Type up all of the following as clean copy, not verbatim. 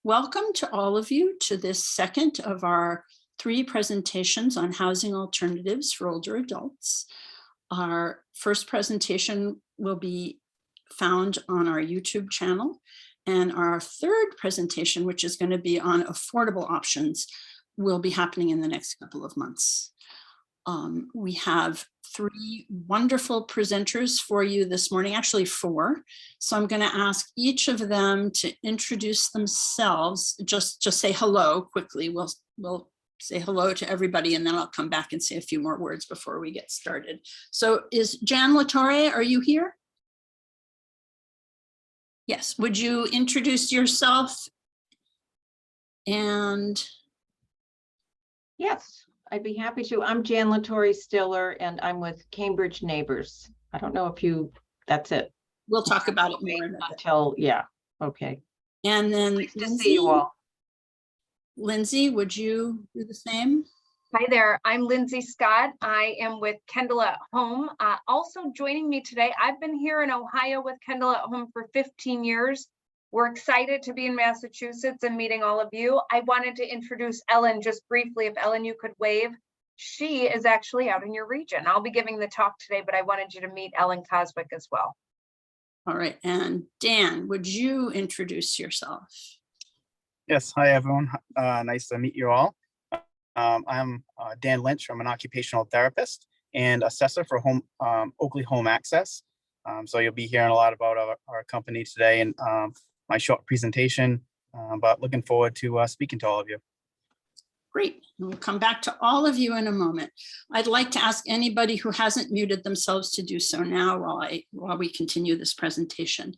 Welcome to all of you to this second of our 3 presentations on housing alternatives for older adults. Our first presentation will be found on our YouTube channel, and our third presentation, which is going to be on affordable options, will be happening in the next couple of months. We have 3 wonderful presenters for you this morning, actually 4. So I'm going to ask each of them to introduce themselves. Just say hello quickly. We'll say hello to everybody, and then I'll come back and say a few more words before we get started. So is Jan Latore, are you here? Yes, would you introduce yourself? And yes, I'd be happy to. I'm Jan Latore Stiller, and I'm with Cambridge Neighbors. I don't know if that's it. We'll talk about it more until, yeah, okay. And then nice to see you all. Lindsay, would you do the same? Hi there, I'm Lindsay Scott. I am with Kendall at Home. Also joining me today, I've been here in Ohio with Kendall at Home for 15 years. We're excited to be in Massachusetts and meeting all of you. I wanted to introduce Ellen just briefly. If Ellen, you could wave. She is actually out in your region. I'll be giving the talk today, but I wanted you to meet Ellen Coswick as well. All right, and Dan, would you introduce yourself? Yes, hi everyone. Nice to meet you all. I'm Dan Lynch. I'm an occupational therapist and assessor for Oakley Home Access. So you'll be hearing a lot about our company today and my short presentation, but looking forward to speaking to all of you. Great. We'll come back to all of you in a moment. I'd like to ask anybody who hasn't muted themselves to do so now while we continue this presentation.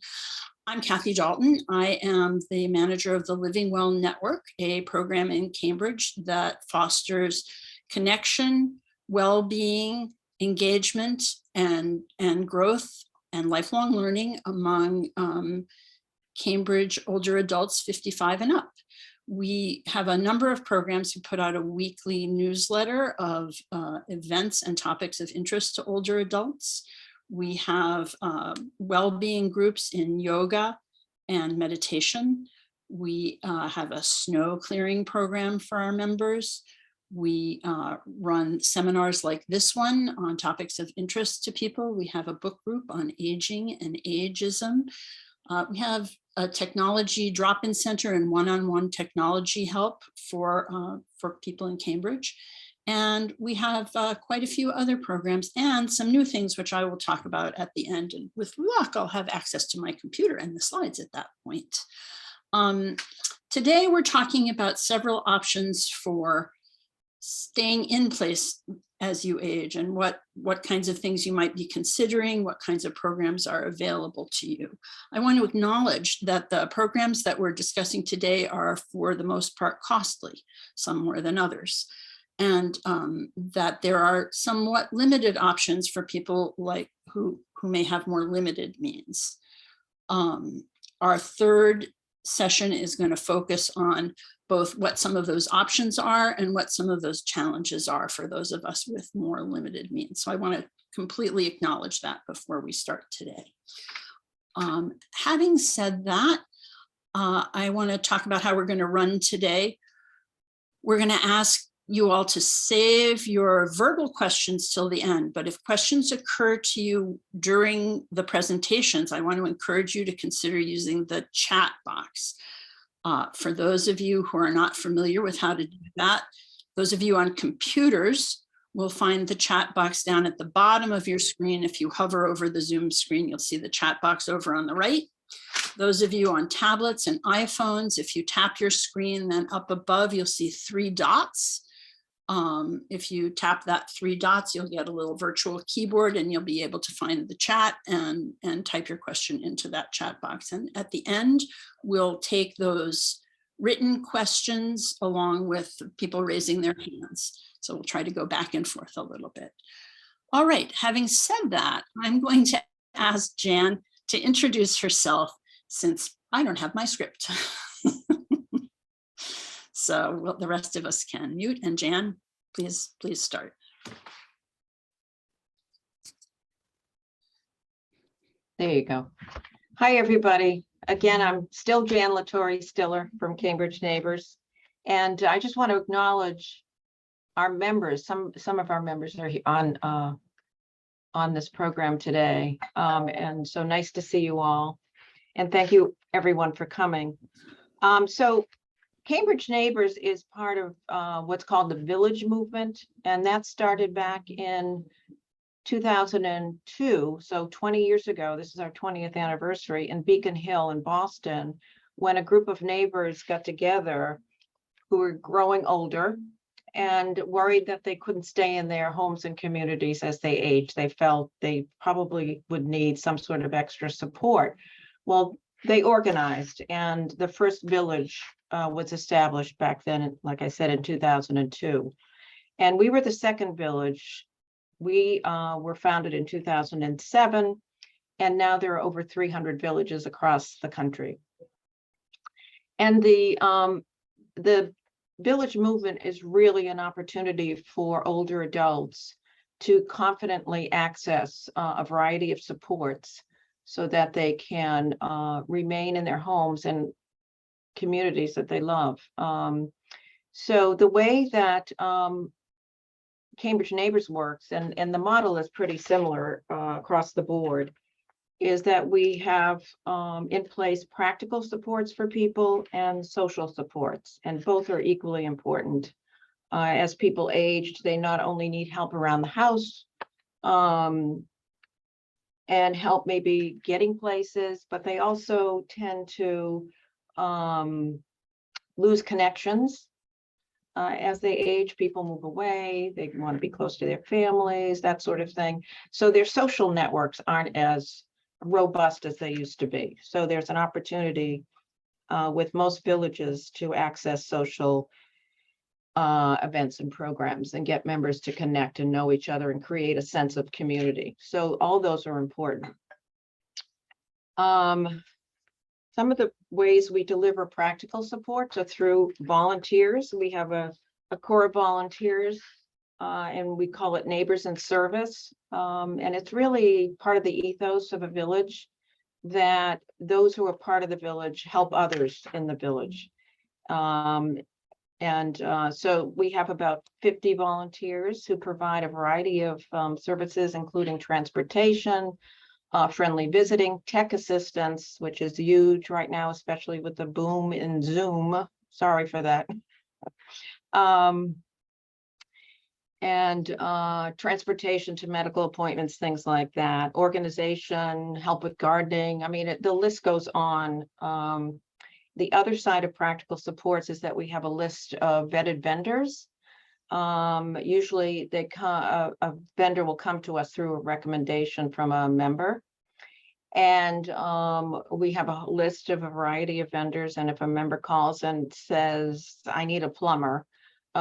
I'm Kathy Dalton. I am the manager of the Living Well Network, a program in Cambridge that fosters connection, well-being, engagement, and growth and lifelong learning among Cambridge older adults 55 and up. We have a number of programs. We put out a weekly newsletter of events and topics of interest to older adults. We have well-being groups in yoga and meditation. We have a snow clearing program for our members. We run seminars like this one on topics of interest to people. We have a book group on aging and ageism. We have a technology drop-in center and one-on-one technology help for people in Cambridge. And we have quite a few other programs and some new things, which I will talk about at the end. And with luck, I'll have access to my computer and the slides at that point. Today, we're talking about several options for staying in place as you age and what kinds of things you might be considering, what kinds of programs are available to you. I want to acknowledge that the programs that we're discussing today are for the most part costly, some more than others. And that there are somewhat limited options for people like who may have more limited means. Our third session is going to focus on both what some of those options are and what some of those challenges are for those of us with more limited means. So I want to completely acknowledge that before we start today. Having said that, I want to talk about how we're going to run today. We're going to ask you all to save your verbal questions till the end, but if questions occur to you during the presentations, I want to encourage you to consider using the chat box. For those of you who are not familiar with how to do that, those of you on computers will find the chat box down at the bottom of your screen. If you hover over the Zoom screen, you'll see the chat box over on the right. Those of you on tablets and iPhones, if you tap your screen, then up above, you'll see 3 dots. If you tap that 3 dots, you'll get a little virtual keyboard and you'll be able to find the chat and type your question into that chat box. And at the end, we'll take those written questions along with people raising their hands. So we'll try to go back and forth a little bit. All right, having said that, I'm going to ask Jan to introduce herself since I don't have my script. So the rest of us can mute, and Jan, please start. There you go. Hi, everybody. again, I'm still Jan Latore Stiller from Cambridge Neighbors. And I just want to acknowledge our members. Some of our members are on this program today. And so nice to see you all. And thank you everyone for coming. So Cambridge Neighbors is part of what's called the Village Movement, and that started back in 2002, so 20 years ago. This is our 20th anniversary in Beacon Hill in Boston, when a group of neighbors got together who were growing older and worried that they couldn't stay in their homes and communities as they aged. They felt they probably would need some sort of extra support. Well, they organized, and the first village was established back then, like I said, in 2002. And we were the second village. We were founded in 2007, and now there are over 300 villages across the country. And the village movement is really an opportunity for older adults to confidently access a variety of supports so that they can remain in their homes and communities that they love. So the way that Cambridge Neighbors works, and the model is pretty similar across the board, is that we have in place practical supports for people and social supports, and both are equally important. As people age, they not only need help around the house and help maybe getting places, but they also tend to lose connections. As they age, people move away, they want to be close to their families, that sort of thing. So their social networks aren't as robust as they used to be. So there's an opportunity with most villages to access social events and programs and get members to connect and know each other and create a sense of community. So all those are important. Some of the ways we deliver practical support are through volunteers. We have a core of volunteers, and we call it Neighbors in Service. And it's really part of the ethos of a village that those who are part of the village help others in the village. So we have about 50 volunteers who provide a variety of services, including transportation, friendly visiting, tech assistance, which is huge right now, especially with the boom in Zoom. Sorry for that. Transportation to medical appointments, things like that. Organization, help with gardening. I mean, the list goes on. The other side of practical supports is that we have a list of vetted vendors. Usually a vendor will come to us through a recommendation from a member. And we have a list of a variety of vendors. And if a member calls and says, I need a plumber,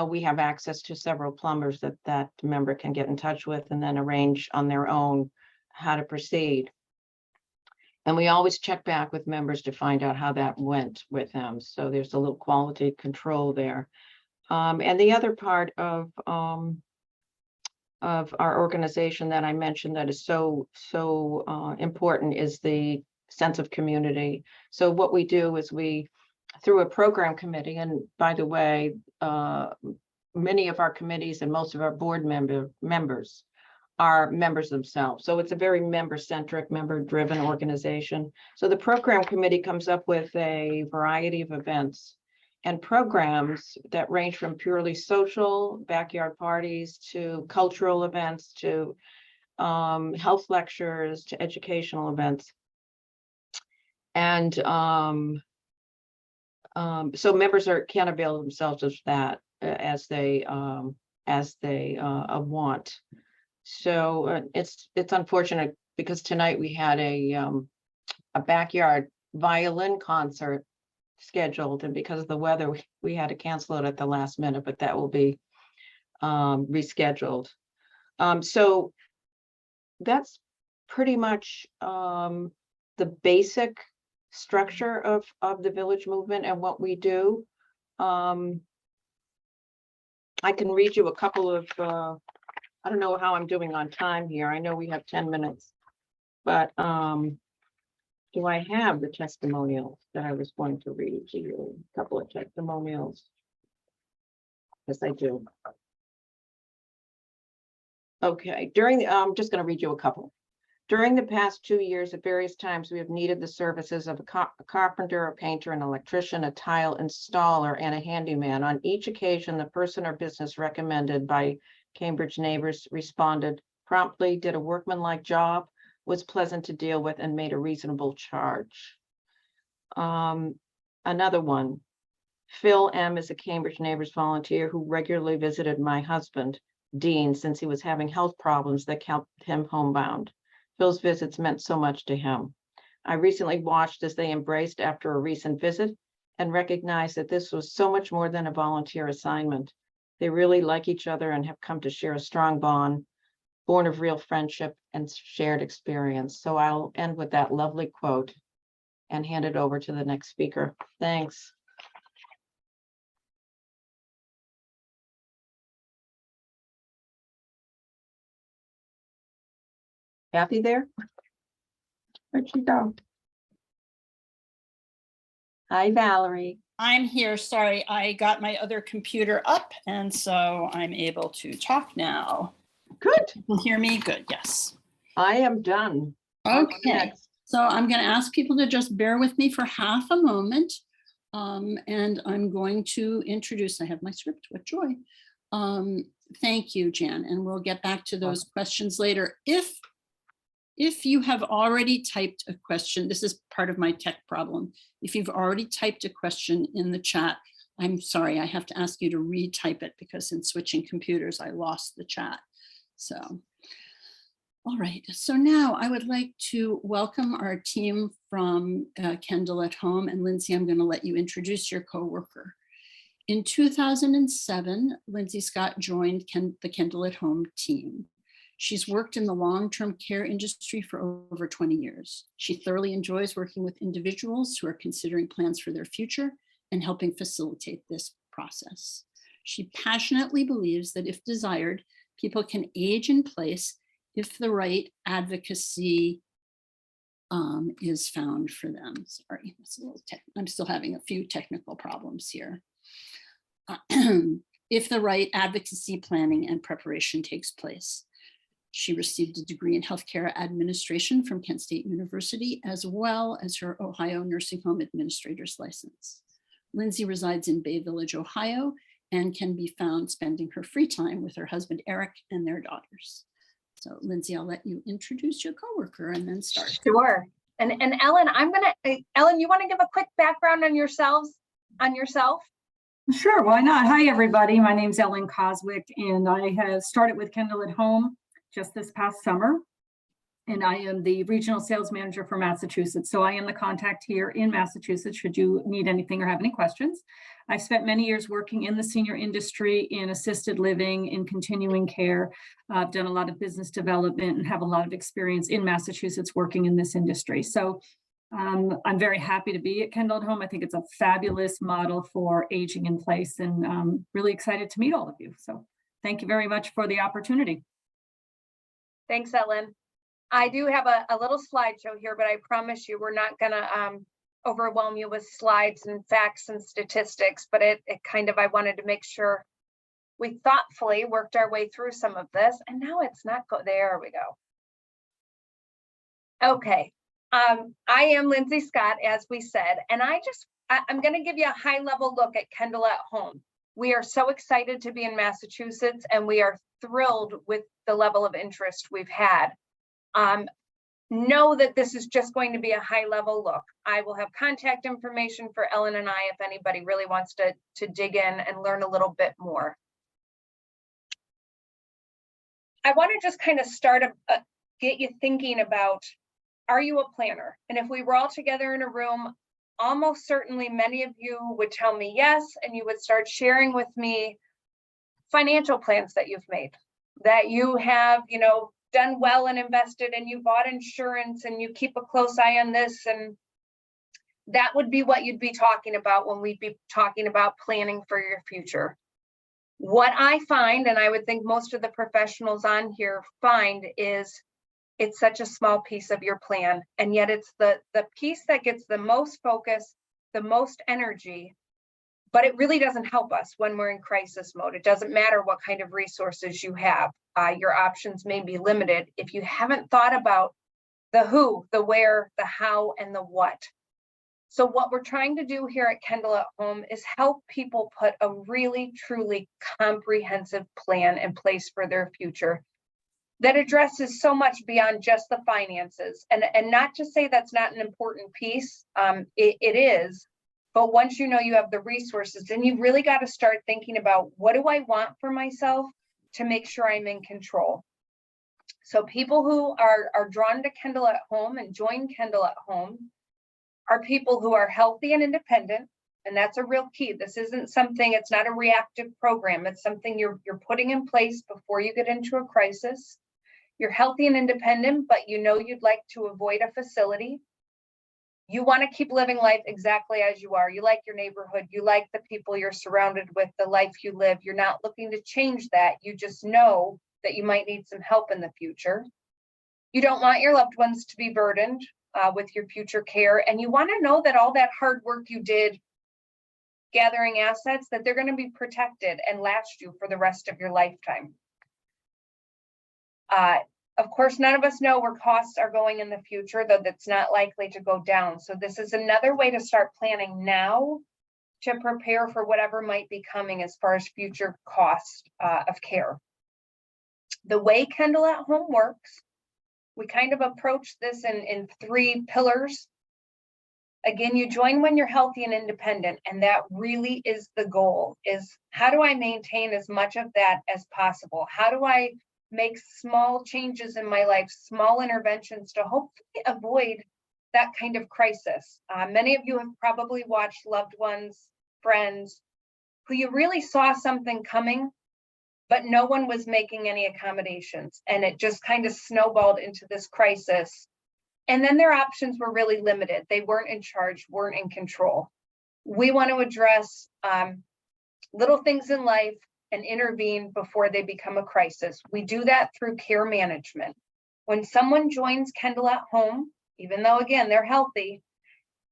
we have access to several plumbers that member can get in touch with and then arrange on their own how to proceed. And we always check back with members to find out how that went with them. So there's a little quality control there. And the other part of our organization that I mentioned that is so important is the sense of community. So what we do is we, through a program committee, and by the way, many of our committees and most of our board members are members themselves. So it's a very member-centric, member-driven organization. So the program committee comes up with a variety of events and programs that range from purely social backyard parties to cultural events to health lectures to educational events. And so members can avail themselves of that as they want. So it's unfortunate because tonight we had a backyard violin concert scheduled, and because of the weather we had to cancel it at the last minute, but that will be rescheduled. So that's pretty much the basic structure of the village movement and what we do. I can read you a couple of I don't know how I'm doing on time here. I know we have 10 minutes, but Do I have the testimonials that I was going to read to you? A couple of testimonials. Yes, I do. Okay, I'm just going to read you a couple. During the past 2 years, at various times, we have needed the services of a carpenter, a painter, an electrician, a tile installer, and a handyman. On each occasion, the person or business recommended by Cambridge Neighbors responded promptly, did a workmanlike job, was pleasant to deal with, and made a reasonable charge. Another one, Phil M. is a Cambridge Neighbors volunteer who regularly visited my husband, Dean, since he was having health problems that kept him homebound. Phil's visits meant so much to him. I recently watched as they embraced after a recent visit and recognized that this was so much more than a volunteer assignment. They really like each other and have come to share a strong bond, born of real friendship and shared experience. So I'll end with that lovely quote and hand it over to the next speaker. Thanks. Kathy there? Where'd she go? Hi, Valerie. I'm here. Sorry, I got my other computer up and so I'm able to talk now. Good. You can hear me? Good, yes. I am done. On to the Okay, next. so I'm going to ask people to just bear with me for half a moment. And I'm going to introduce, I have my script, what joy. Thank you, Jan, and we'll get back to those questions later. If you have already typed a question, this is part of my tech problem. If you've already typed a question in the chat, I'm sorry, I have to ask you to retype it because in switching computers, I lost the chat. So, all right. So now I would like to welcome our team from Kendall at Home. And Lindsay, I'm going to let you introduce your coworker. In 2007, Lindsay Scott joined the Kendall at Home team. She's worked in the long-term care industry for over 20 years. She thoroughly enjoys working with individuals who are considering plans for their future and helping facilitate this process. She passionately believes that if desired, people can age in place if the right advocacy is found for them. Sorry, that's a little I'm still having a few technical problems here. If the right advocacy planning and preparation takes place. She received a degree in healthcare administration from Kent State University, as well as her Ohio Nursing Home Administrator's license. Lindsay resides in Bay Village, Ohio, and can be found spending her free time with her husband, Eric, and their daughters. So Lindsay, I'll let you introduce your coworker and then start. Sure. And Ellen, Ellen, you want to give a quick background on yourself? Sure, why not? Hi, everybody. My name's Ellen Coswick, and I have started with Kendall at Home just this past summer. And I am the regional sales manager for Massachusetts. So I am the contact here in Massachusetts should you need anything or have any questions. I've spent many years working in the senior industry, in assisted living, in continuing care. I've done a lot of business development and have a lot of experience in Massachusetts working in this industry. So I'm very happy to be at Kendall at Home. I think it's a fabulous model for aging in place, and really excited to meet all of you. So thank you very much for the opportunity. Thanks, Ellen. I do have a little slideshow here, but I promise you we're not going to overwhelm you with slides and facts and statistics, but it kind of, I wanted to make sure we thoughtfully worked our way through some of this, and now it's not there we go. Okay. I am Lindsay Scott, as we said, and I'm going to give you a high level look at Kendall at Home. We are so excited to be in Massachusetts, and we are thrilled with the level of interest we've had. Know that this is just going to be a high level look. I will have contact information for Ellen and I if anybody really wants to dig in and learn a little bit more. I want to just kind of start get you thinking about, are you a planner? And if we were all together in a room, almost certainly many of you would tell me yes, and you would start sharing with me financial plans that you've made, that you have, done well and invested, and you bought insurance and you keep a close eye on this. And that would be what you'd be talking about when we'd be talking about planning for your future. What I find, and I would think most of the professionals on here find, is It's such a small piece of your plan, and yet it's the piece that gets the most focus, the most energy, but it really doesn't help us when we're in crisis mode. It doesn't matter what kind of resources you have. Your options may be limited if you haven't thought about the who, the where, the how, and the what. So what we're trying to do here at Kendall at Home is help people put a really, truly comprehensive plan in place for their future that addresses so much beyond just the finances. And not to say that's not an important piece, it is, but once you know you have the resources, then you've really got to start thinking about, what do I want for myself to make sure I'm in control? So people who are drawn to Kendall at Home and join Kendall at Home are people who are healthy and independent, and that's a real key. This isn't something, it's not a reactive program. It's something you're putting in place before you get into a crisis. You're healthy and independent, but you know you'd like to avoid a facility. You want to keep living life exactly as you are. You like your neighborhood. You like the people you're surrounded with, the life you live. You're not looking to change that. You just know that you might need some help in the future. You don't want your loved ones to be burdened with your future care. And you want to know that all that hard work you did gathering assets, that they're going to be protected and last you for the rest of your lifetime. Of course, none of us know where costs are going in the future, though that's not likely to go down. So this is another way to start planning now to prepare for whatever might be coming as far as future costs of care. The way Kendall at Home works, we kind of approach this in 3 pillars. Again, you join when you're healthy and independent, and that really is the goal, is how do I maintain as much of that as possible? How do I make small changes in my life, small interventions to hopefully avoid that kind of crisis? Many of you have probably watched loved ones, friends, who you really saw something coming, but no one was making any accommodations. And it just kind of snowballed into this crisis. And then their options were really limited. They weren't in charge, weren't in control. We want to address little things in life and intervene before they become a crisis. We do that through care management. When someone joins Kendall at Home, even though, again, they're healthy,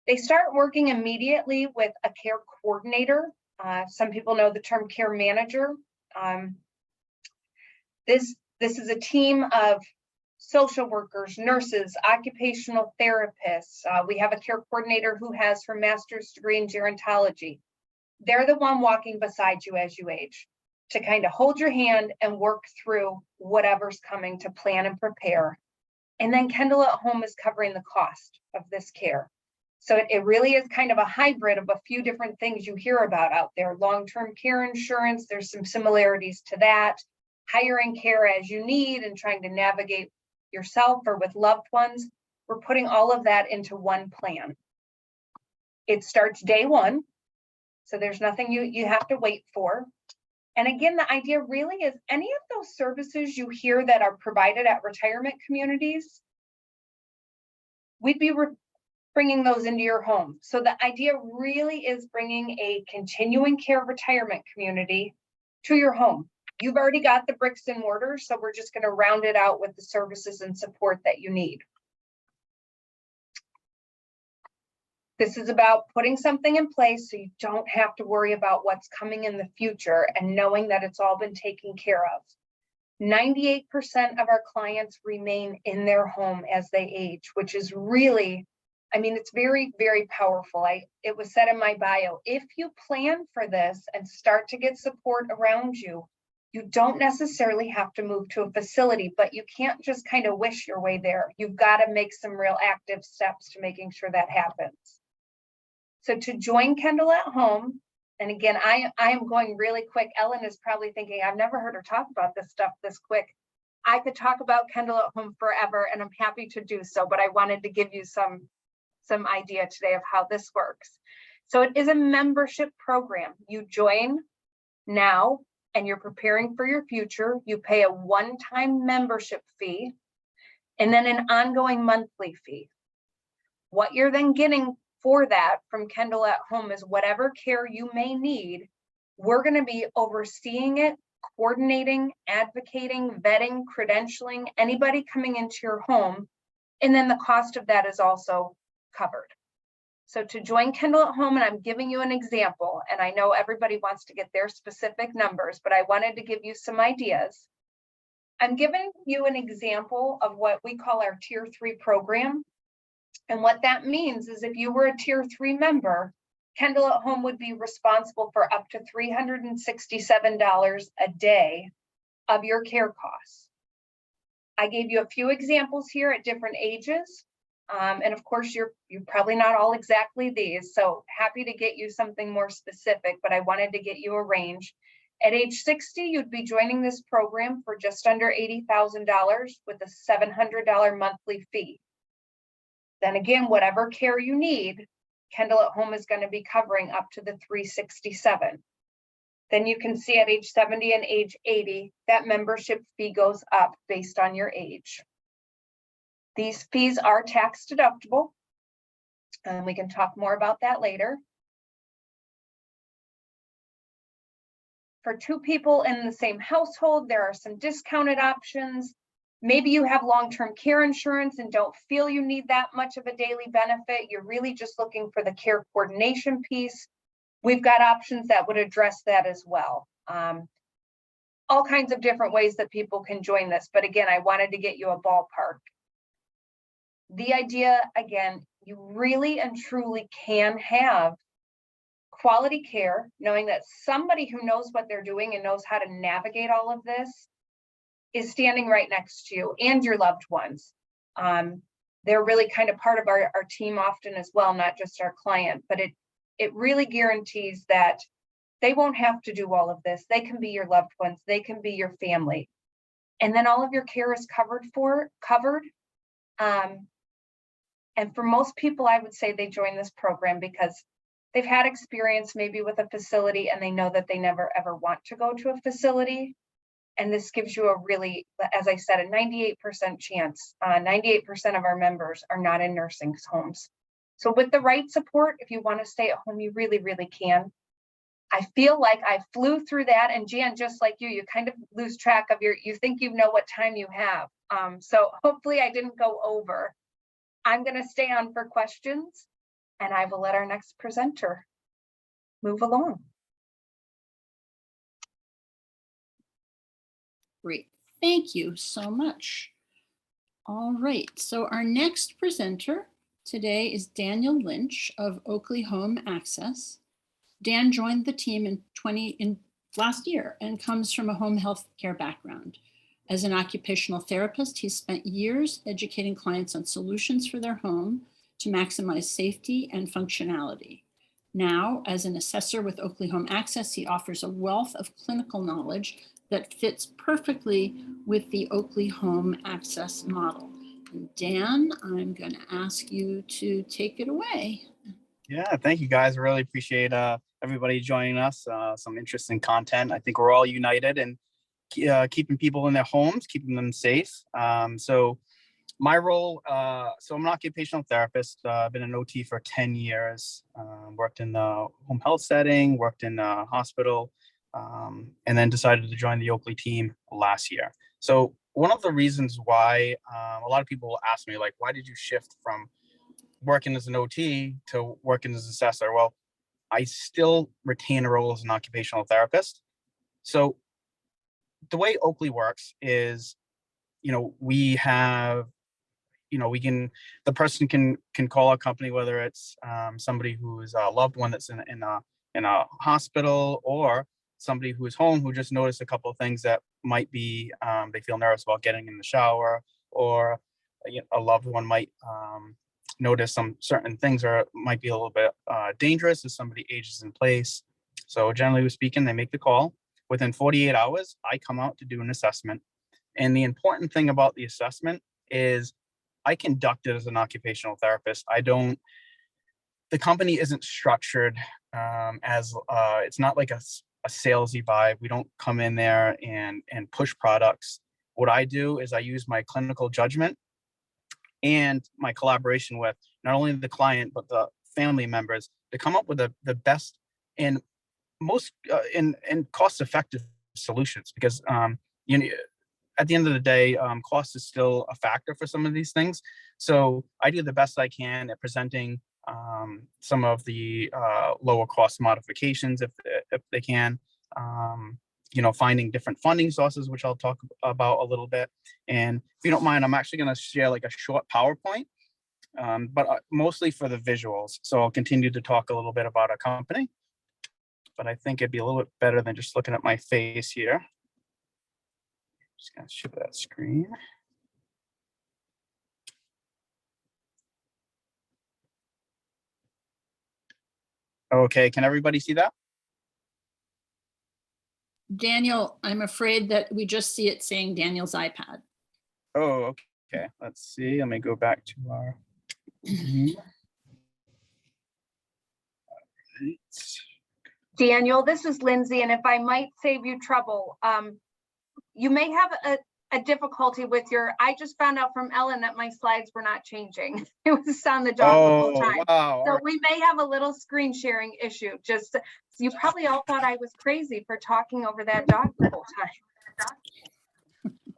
they start working immediately with a care coordinator. Some people know the term care manager. This is a team of social workers, nurses, occupational therapists. We have a care coordinator who has her master's degree in gerontology. They're the one walking beside you as you age to kind of hold your hand and work through whatever's coming, to plan and prepare. And then Kendall at Home is covering the cost of this care. So it really is kind of a hybrid of a few different things you hear about out there. Long-term care insurance, there's some similarities to that. Hiring care as you need and trying to navigate yourself or with loved ones. We're putting all of that into one plan. It starts day one, so there's nothing you have to wait for. And again, the idea really is any of those services you hear that are provided at retirement communities, we'd be bringing those into your home. So the idea really is bringing a continuing care retirement community to your home. You've already got the bricks and mortar, so we're just going to round it out with the services and support that you need. This is about putting something in place so you don't have to worry about what's coming in the future and knowing that it's all been taken care of. 98% of our clients remain in their home as they age, which is really, I mean, it's very, very powerful. It was said in my bio, if you plan for this and start to get support around you, you don't necessarily have to move to a facility, but you can't just kind of wish your way there. You've got to make some real active steps to making sure that happens. So to join Kendall at Home, and again, I am going really quick. Ellen is probably thinking, I've never heard her talk about this stuff this quick. I could talk about Kendall at Home forever, and I'm happy to do so, but I wanted to give you some idea today of how this works. So it is a membership program. You join now, and you're preparing for your future. You pay a one-time membership fee, and then an ongoing monthly fee. What you're then getting for that from Kendall at Home is whatever care you may need, we're going to be overseeing it, coordinating, advocating, vetting, credentialing, anybody coming into your home. And then the cost of that is also covered. So to join Kendall at Home, and I'm giving you an example, and I know everybody wants to get their specific numbers, but I wanted to give you some ideas. I'm giving you an example of what we call our Tier 3 program. And what that means is if you were a Tier 3 member, Kendall at Home would be responsible for up to $367 a day of your care costs. I gave you a few examples here at different ages. And of course, you're probably not all exactly these, so happy to get you something more specific, but I wanted to get you a range. At age 60, you'd be joining this program for just under $80,000 with a $700 monthly fee. Then again, whatever care you need, Kendall at Home is going to be covering up to the $367. Then you can see at age 70 and age 80, that membership fee goes up based on your age. These fees are tax deductible, and we can talk more about that later. For two people in the same household, there are some discounted options. Maybe you have long-term care insurance and don't feel you need that much of a daily benefit. You're really just looking for the care coordination piece. We've got options that would address that as well. All kinds of different ways that people can join this. But again, I wanted to get you a ballpark. The idea, again, you really and truly can have quality care, knowing that somebody who knows what they're doing and knows how to navigate all of this is standing right next to you and your loved ones. They're really kind of part of our team often as well, not just our client, but it really guarantees that they won't have to do all of this. They can be your loved ones, they can be your family. And then all of your care is covered. And for most people, I would say they join this program because they've had experience maybe with a facility and they know that they never ever want to go to a facility. And this gives you a really, as I said, a 98% chance. 98% of our members are not in nursing homes. So with the right support, if you want to stay at home, you really, really can. I feel like I flew through that, and Jan, just like you kind of lose track of you think you know what time you have. So hopefully I didn't go over. I'm going to stay on for questions, and I will let our next presenter move along. Great, thank you so much. All right, so our next presenter today is Daniel Lynch of Oakley Home Access. Dan joined the team in last year and comes from a home health care background. As an occupational therapist, he's spent years educating clients on solutions for their home to maximize safety and functionality. Now, as an assessor with Oakley Home Access, he offers a wealth of clinical knowledge that fits perfectly with the Oakley Home Access model. And Dan, I'm going to ask you to take it away. Yeah, thank you guys. Really appreciate everybody joining us. Some interesting content. I think we're all united in keeping people in their homes, keeping them safe. So my role, so I'm an occupational therapist. I've been an OT for 10 years, worked in the home health setting, worked in a hospital, and then decided to join the Oakley team last year. So one of the reasons why a lot of people will ask me, like, why did you shift from working as an OT to working as an assessor? Well, I still retain a role as an occupational therapist. So the way Oakley works is, we have, the person can call our company, whether it's somebody who's a loved one that's in a hospital, or somebody who's home who just noticed a couple of things that might be, they feel nervous about getting in the shower, or a loved one might notice some certain things or might be a little bit dangerous as somebody ages in place. So generally speaking, they make the call. Within 48 hours, I come out to do an assessment. And the important thing about the assessment is I conduct it as an occupational therapist. The company isn't structured as, it's not like a salesy vibe. We don't come in there and push products. What I do is I use my clinical judgment and my collaboration with not only the client, but the family members to come up with the best and most and cost-effective solutions, because you know, at the end of the day, cost is still a factor for some of these things. So I do the best I can at presenting some of the lower cost modifications if they can. You know, finding different funding sources, which I'll talk about a little bit. And if you don't mind, I'm actually going to share like a short PowerPoint, but mostly for the visuals. So I'll continue to talk a little bit about our company, but I think it'd be a little bit better than just looking at my face here. Just gonna share that screen. Okay, can everybody see that? Daniel, I'm afraid that we just see it saying Daniel's iPad. Oh, okay. Let's see. Let me go back to our. Daniel, this is Lindsay, and if I might save you trouble, you may have a difficulty with I just found out from Ellen that my slides were not changing. It was on the dock the whole time. Wow. So we may have a little screen sharing issue. Just, you probably all thought I was crazy for talking over that dock the whole time.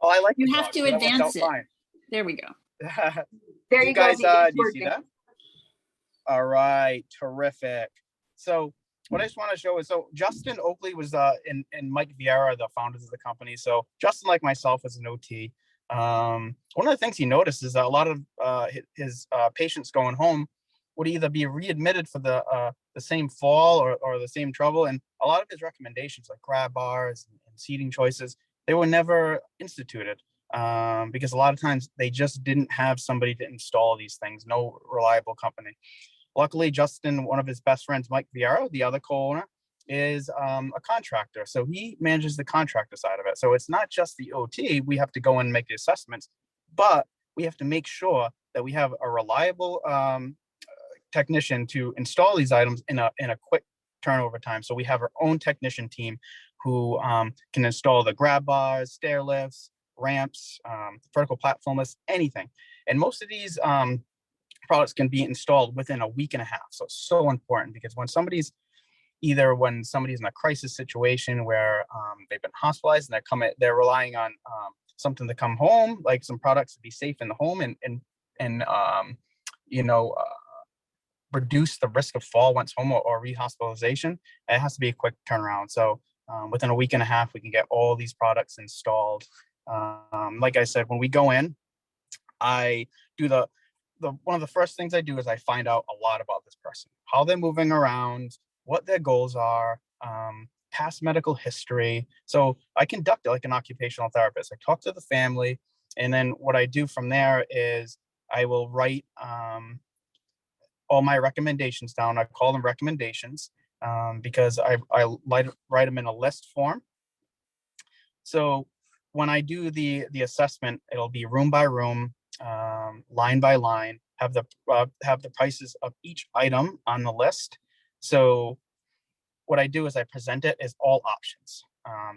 Oh, I like You the have dog, to so that worked out advance it. fine. There we go. There You you go. guys, Dee, it's do you see working. that? All right, terrific. So what I just want to show is, so Justin Oakley was and Mike Vieira, the founders of the company. So Justin, like myself, is an OT. One of the things he noticed is that a lot of his patients going home would either be readmitted for the same fall or the same trouble, and a lot of his recommendations, like grab bars and seating choices, they were never instituted because a lot of times they just didn't have somebody to install these things, no reliable company. Luckily, Justin, one of his best friends, Mike Vieira, the other co-owner, is a contractor. So he manages the contractor side of it. So it's not just the OT. We have to go and make the assessments, but we have to make sure that we have a reliable technician to install these items in a quick turnover time. So we have our own technician team who can install the grab bars, stair lifts, ramps, vertical platform lifts, anything. And most of these products can be installed within a week and a half. So it's so important, because when somebody's in a crisis situation where they've been hospitalized and they're relying on something to come home, like some products to be safe in the home and reduce the risk of fall once home or rehospitalization, it has to be a quick turnaround. So within a week and a half, we can get all these products installed. Like I said, when we go in, I do one of the first things I do is I find out a lot about this person, how they're moving around, what their goals are, past medical history. So I conduct it like an occupational therapist. I talk to the family, and then what I do from there is I will write all my recommendations down. I call them recommendations because I write them in a list form. So when I do the assessment, it'll be room by room, line by line, have the prices of each item on the list. So what I do is I present it as all options.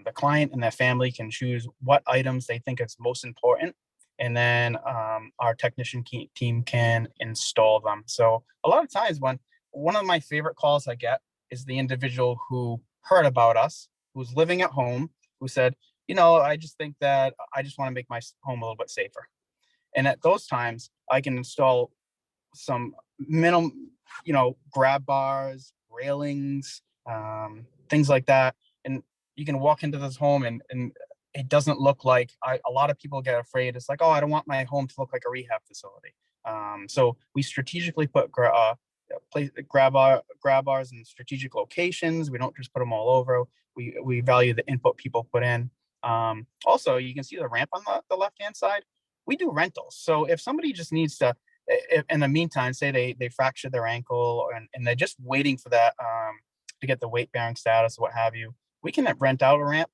The client and their family can choose what items they think is most important, and then our technician team can install them. So a lot of times, one of my favorite calls I get is the individual who heard about us, who's living at home, who said, I just think that I just want to make my home a little bit safer. And at those times, I can install some minimum, grab bars, railings, things like that. And you can walk into this home and it doesn't look like, a lot of people get afraid. It's like, oh, I don't want my home to look like a rehab facility. So we strategically put grab bars in strategic locations. We don't just put them all over. We value the input people put in. Also, you can see the ramp on the left-hand side. We do rentals. So if somebody just needs to, in the meantime, say they fractured their ankle and they're just waiting for that to get the weight bearing status, what have you, we can rent out a ramp.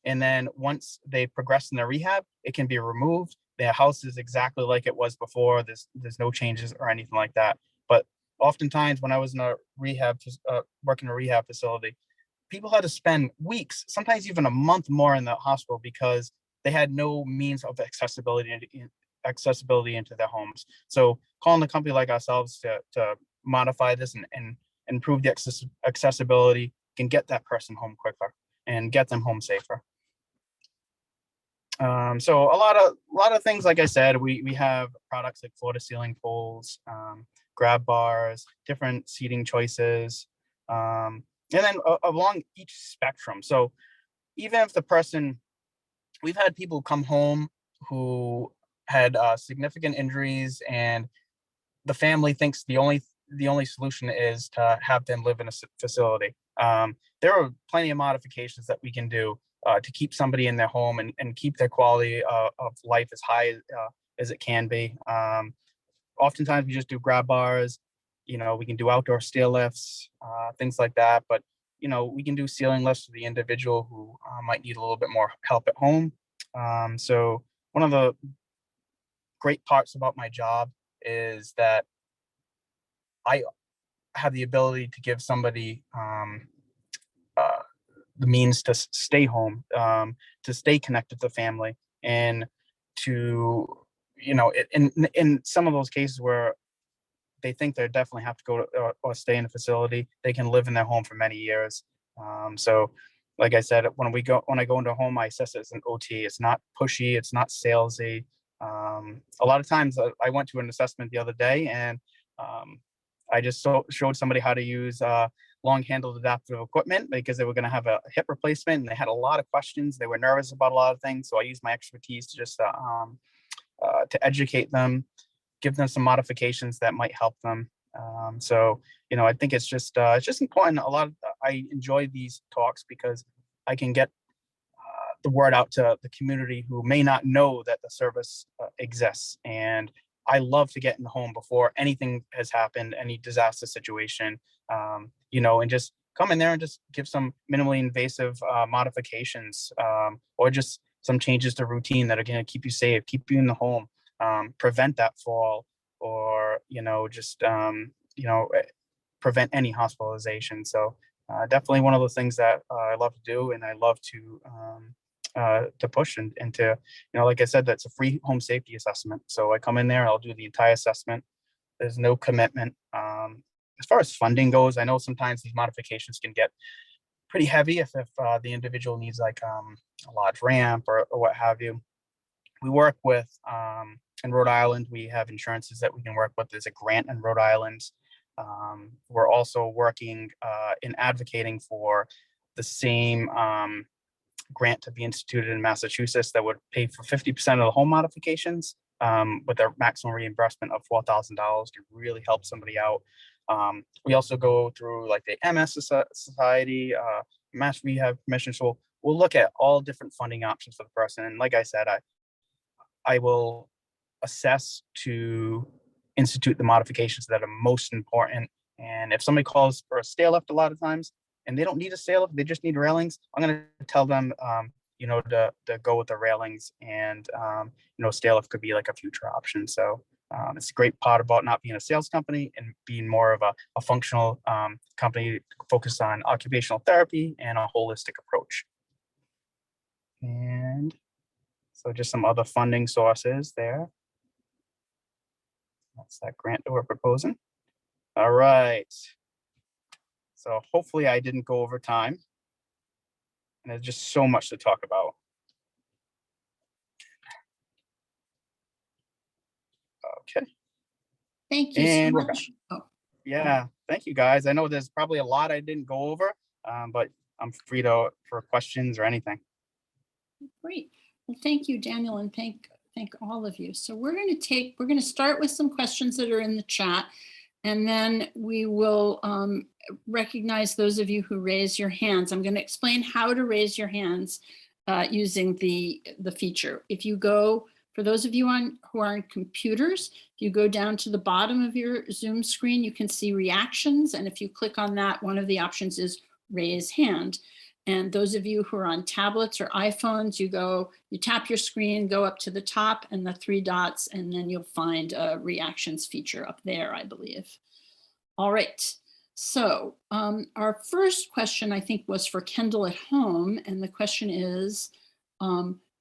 And then once they progress in their rehab, it can be removed. Their house is exactly like it was before. There's no changes or anything like that. But oftentimes when I was in a working in a rehab facility, people had to spend weeks, sometimes even a month more in the hospital because they had no means of accessibility into their homes. So calling a company like ourselves to modify this and improve the accessibility can get that person home quicker. and get them home safer. So a lot of things, like I said, we have products like floor to ceiling poles, grab bars, different seating choices, and then along each spectrum. So even if the person, we've had people come home who had significant injuries, and the family thinks the only solution is to have them live in a facility. There are plenty of modifications that we can do to keep somebody in their home and keep their quality of life as high as it can be. Oftentimes we just do grab bars, we can do outdoor stair lifts, things like that. But, we can do ceiling lifts for the individual who might need a little bit more help at home. So one of the great parts about my job is that I have the ability to give somebody the means to stay home, to stay connected to family, and to, in some of those cases where they think they definitely have to go to, or stay in a facility, they can live in their home for many years. So like I said, when I go into a home, I assess it as an OT. It's not pushy, it's not salesy. A lot of times I went to an assessment the other day, and I just showed somebody how to use long-handled adaptive equipment because they were going to have a hip replacement, and they had a lot of questions. They were nervous about a lot of things, so I used my expertise to just to educate them, give them some modifications that might help them. So I think it's just important. I enjoy these talks because I can get the word out to the community who may not know that the service exists. And I love to get in the home before anything has happened, any disaster situation, and just come in there and just give some minimally invasive modifications, or just some changes to routine that are going to keep you safe, keep you in the home, prevent that fall, or, just, prevent any hospitalization. So definitely one of the things that I love to do, and I love to push and to, like I said, that's a free home safety assessment. So I come in there, I'll do the entire assessment. There's no commitment. As far as funding goes, I know sometimes these modifications can get pretty heavy if the individual needs like a large ramp or what have you. We work with, in Rhode Island, we have insurances that we can work with. There's a grant in Rhode Island. We're also working in advocating for the same grant to be instituted in Massachusetts that would pay for 50% of the home modifications, with a maximum reimbursement of $4,000 to really help somebody out. We also go through like the MS Society, Mass Rehab Commission. So we'll look at all different funding options for the person. And like I said, I will assess to institute the modifications that are most important. And if somebody calls for a stair lift a lot of times, and they don't need a stair lift, they just need railings, I'm going to tell them, to go with the railings, and, stair lift could be like a future option. So it's a great part about not being a sales company and being more of a functional company focused on occupational therapy and a holistic approach. And so just some other funding sources there. That's that grant that we're proposing. All right. So hopefully I didn't go over time. And there's just so much to talk about. Okay. Thank you so And we're much. Oh, Yeah, thank you guys. I know there's probably a lot I didn't go over, but I'm free for questions or anything. great. Well, thank you, Daniel, and thank all of you. So we're going to start with some questions that are in the chat, and then we will recognize those of you who raise your hands. I'm going to explain how to raise your hands using the feature. If you go, for those of you who are on computers, if you go down to the bottom of your Zoom screen, you can see reactions. And if you click on that, one of the options is raise hand. And those of you who are on tablets or iPhones, you tap your screen, go up to the top and the three dots, and then you'll find a reactions feature up there, I believe. All right. So our first question, I think, was for Kendall at Home. And the question is,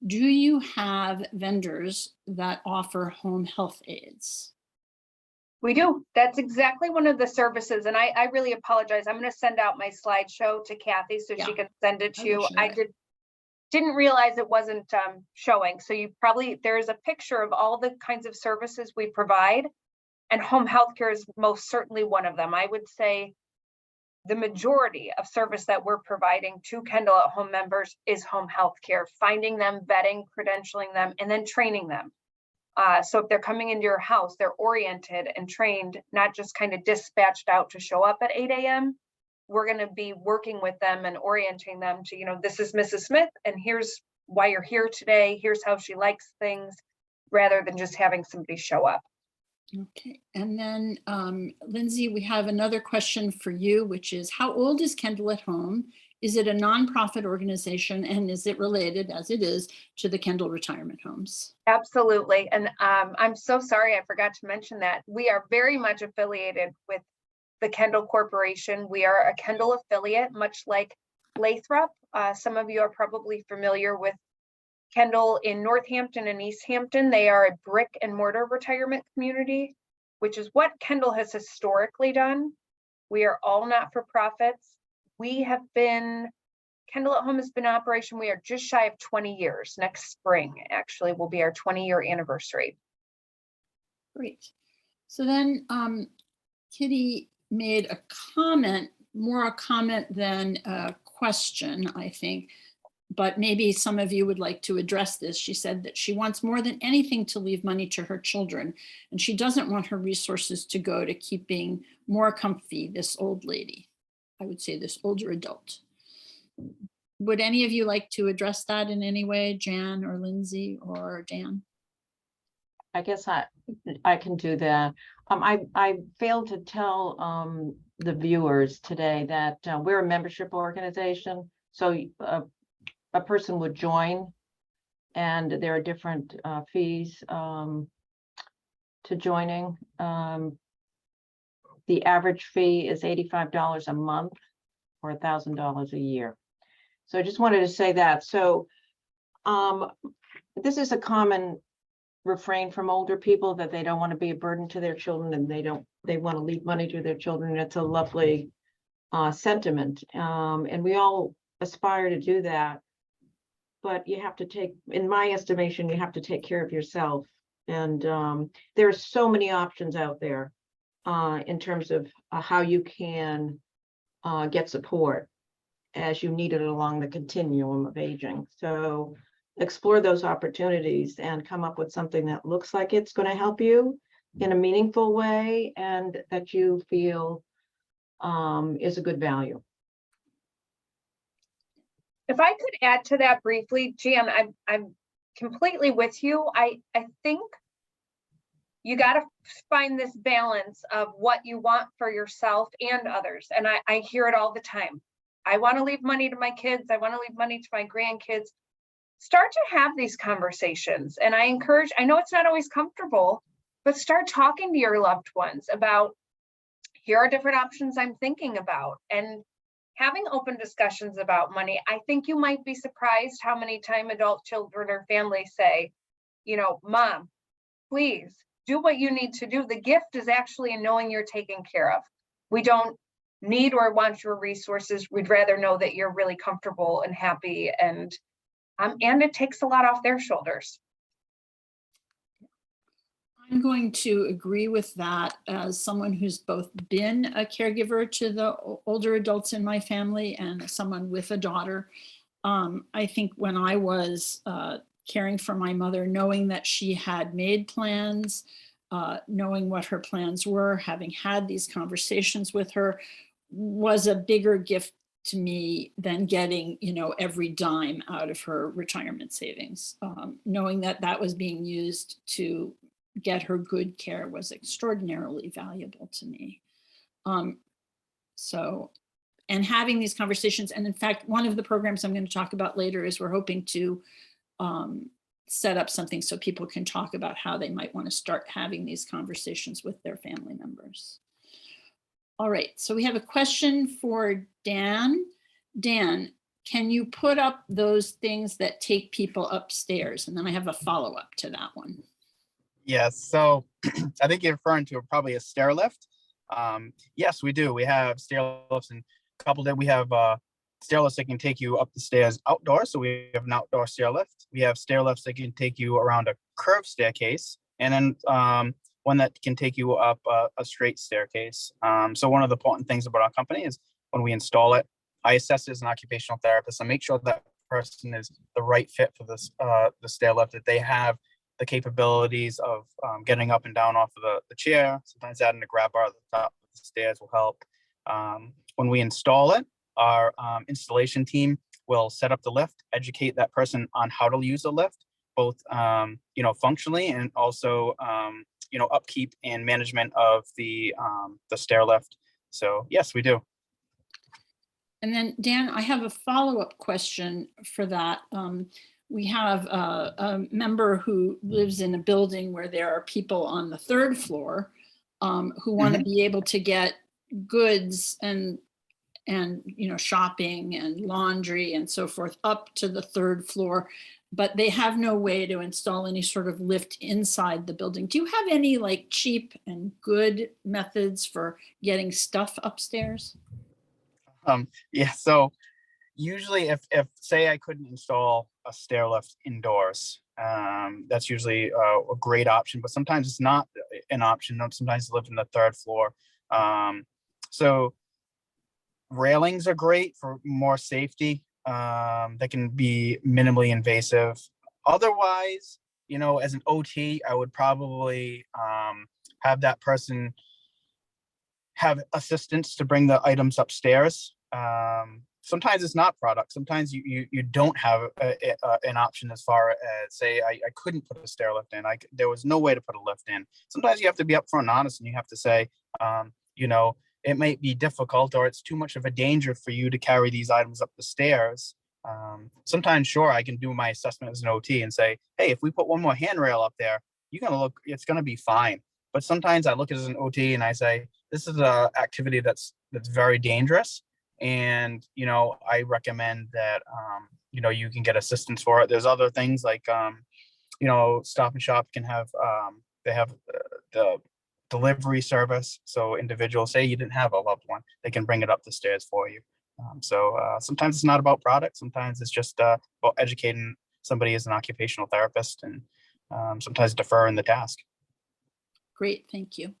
do you have vendors that offer home health aides? We do. That's exactly one of the services. And I really apologize. I'm going to send out my slideshow to Kathy so Yeah, she can send it I to you. will share I it. didn't realize it wasn't showing. So there's a picture of all the kinds of services we provide. And home healthcare is most certainly one of them. I would say the majority of service that we're providing to Kendall at Home members is home healthcare, finding them, vetting, credentialing them, and then training them. So if they're coming into your house, they're oriented and trained, not just kind of dispatched out to show up at 8 a.m. We're going to be working with them and orienting them to, this is Mrs. Smith, and here's why you're here today. Here's how she likes things, rather than just having somebody show up. Okay, and then Lindsay, we have another question for you, which is how old is Kendall at Home? Is it a nonprofit organization, and is it related, as it is, to the Kendall Retirement Homes? Absolutely. And I'm so sorry, I forgot to mention that. We are very much affiliated with the Kendall Corporation. We are a Kendall affiliate, much like Lathrop. Some of you are probably familiar with Kendall in Northampton and East Hampton. They are a brick and mortar retirement community, which is what Kendall has historically done. We are all not-for-profits. Kendall at Home has been in operation. We are just shy of 20 years. Next spring, actually, will be our 20-year anniversary. Great. So then Kitty made a comment, more a comment than a question, I think, but maybe some of you would like to address this. She said that she wants more than anything to leave money to her children, and she doesn't want her resources to go to keeping more comfy this old lady. I would say this older adult. Would any of you like to address that in any way, Jan or Lindsay or Dan? I guess I can do that. I failed to tell the viewers today that we're a membership organization. So a person would join, and there are different fees to joining. The average fee is $85 a month or $1,000 a year. So I just wanted to say that. So this is a common refrain from older people, that they don't want to be a burden to their children, and they want to leave money to their children. It's a lovely sentiment, and we all aspire to do that. But you have to take, in my estimation, you have to take care of yourself. And there are so many options out there in terms of how you can get support as you need it along the continuum of aging. So explore those opportunities and come up with something that looks like it's going to help you in a meaningful way and that you feel is a good value. If I could add to that briefly, Jan, I'm completely with you. I think you got to find this balance of what you want for yourself and others. And I hear it all the time. I want to leave money to my kids. I want to leave money to my grandkids. Start to have these conversations. And I know it's not always comfortable, but start talking to your loved ones about, here are different options I'm thinking about, and having open discussions about money. I think you might be surprised how many times adult children or families say, Mom, please do what you need to do. The gift is actually in knowing you're taken care of. We don't need or want your resources. We'd rather know that you're really comfortable and happy, and it takes a lot off their shoulders. I'm going to agree with that as someone who's both been a caregiver to the older adults in my family and someone with a daughter. I think when I was caring for my mother, knowing that she had made plans, knowing what her plans were, having had these conversations with her, was a bigger gift to me than getting, every dime out of her retirement savings. Knowing that that was being used to get her good care was extraordinarily valuable to me. And having these conversations, and in fact, one of the programs I'm going to talk about later is we're hoping to set up something so people can talk about how they might want to start having these conversations with their family members. All right, so we have a question for Dan. Dan, can you put up those things that take people upstairs? And then I have a follow-up to that one. Yes, so I think you're referring to probably a stair lift. Yes, we do. We have stair lifts, and coupled it, we have stair lifts that can take you up the stairs outdoors. So we have an outdoor stair lift. We have stair lifts that can take you around a curved staircase, and then one that can take you up a straight staircase. So one of the important things about our company is when we install it, I assess as an occupational therapist and make sure that person is the right fit for this the stair lift, that they have the capabilities of getting up and down off of the chair. Sometimes adding a grab bar at the top of the stairs will help. When we install it, our installation team will set up the lift, educate that person on how to use the lift, both functionally and also upkeep and management of the stair lift. So yes, we do. And then Dan, I have a follow-up question for that. We have a member who lives in a building where there are people on the third floor who want to be able to get goods and shopping and laundry and so forth up to the third floor, but they have no way to install any sort of lift inside the building. Do you have any like cheap and good methods for getting stuff upstairs? Yeah, so usually if say I couldn't install a stair lift indoors, that's usually a great option, but sometimes it's not an option. Sometimes I live in the third floor. So railings are great for more safety. They can be minimally invasive. Otherwise, as an OT, I would probably have that person have assistance to bring the items upstairs. Sometimes it's not product. Sometimes you don't have an option as far as, say, I couldn't put a stair lift in. There was no way to put a lift in. Sometimes you have to be upfront and honest, and you have to say, it might be difficult, or it's too much of a danger for you to carry these items up the stairs. Sometimes, sure, I can do my assessment as an OT and say, hey, if we put one more handrail up there, it's gonna be fine. But sometimes I look as an OT and I say, this is an activity that's very dangerous. And, I recommend that, you can get assistance for it. There's other things like, Stop and Shop can have, they have the delivery service. So individuals, say you didn't have a loved one, they can bring it up the stairs for you. So sometimes it's not about product. Sometimes it's just about educating somebody as an occupational therapist, and sometimes deferring the task. Great, thank you.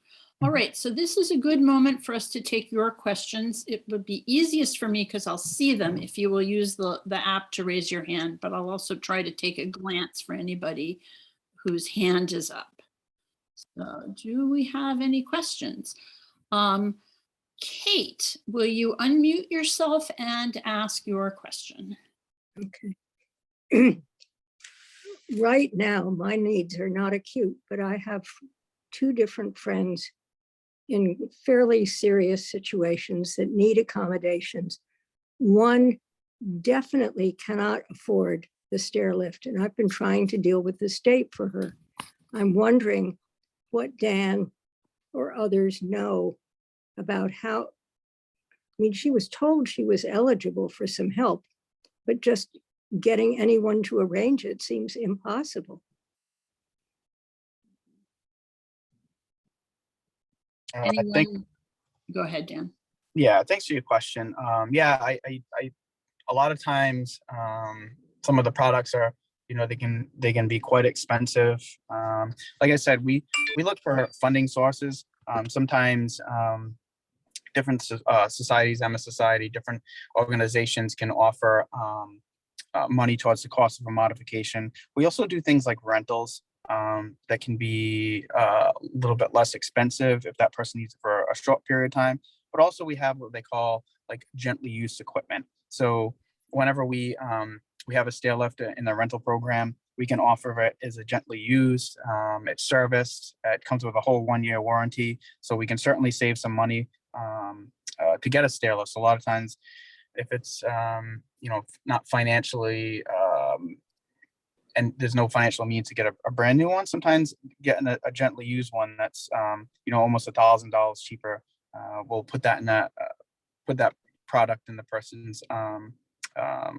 All right, so this is a good moment for us to take your questions. It would be easiest for me because I'll see them if you will use the app to raise your hand, but I'll also try to take a glance for anybody whose hand is up. So do we have any questions? Kate, will you unmute yourself and ask your question? Okay. Right now, my needs are not acute, but I have two different friends in fairly serious situations that need accommodations. One definitely cannot afford the stair lift, and I've been trying to deal with the state for her. I'm wondering what Dan or others know about how, she was told she was eligible for some help, but just getting anyone to arrange it seems impossible. Anyone? Go ahead, Dan. Yeah, thanks for your question. Yeah, I a lot of times some of the products are, they can be quite expensive. Like I said, we look for funding sources. Sometimes different societies, MS Society, different organizations can offer money towards the cost of a modification. We also do things like rentals that can be a little bit less expensive if that person needs it for a short period of time. But also we have what they call like gently used equipment. So whenever we have a stair lift in the rental program, we can offer it as a gently used. It's serviced. It comes with a whole 1-year warranty. So we can certainly save some money to get a stair lift. So a lot of times, if it's not financially and there's no financial means to get a brand new one, sometimes getting a gently used one that's almost $1,000 cheaper, we'll put that in put that product in the person's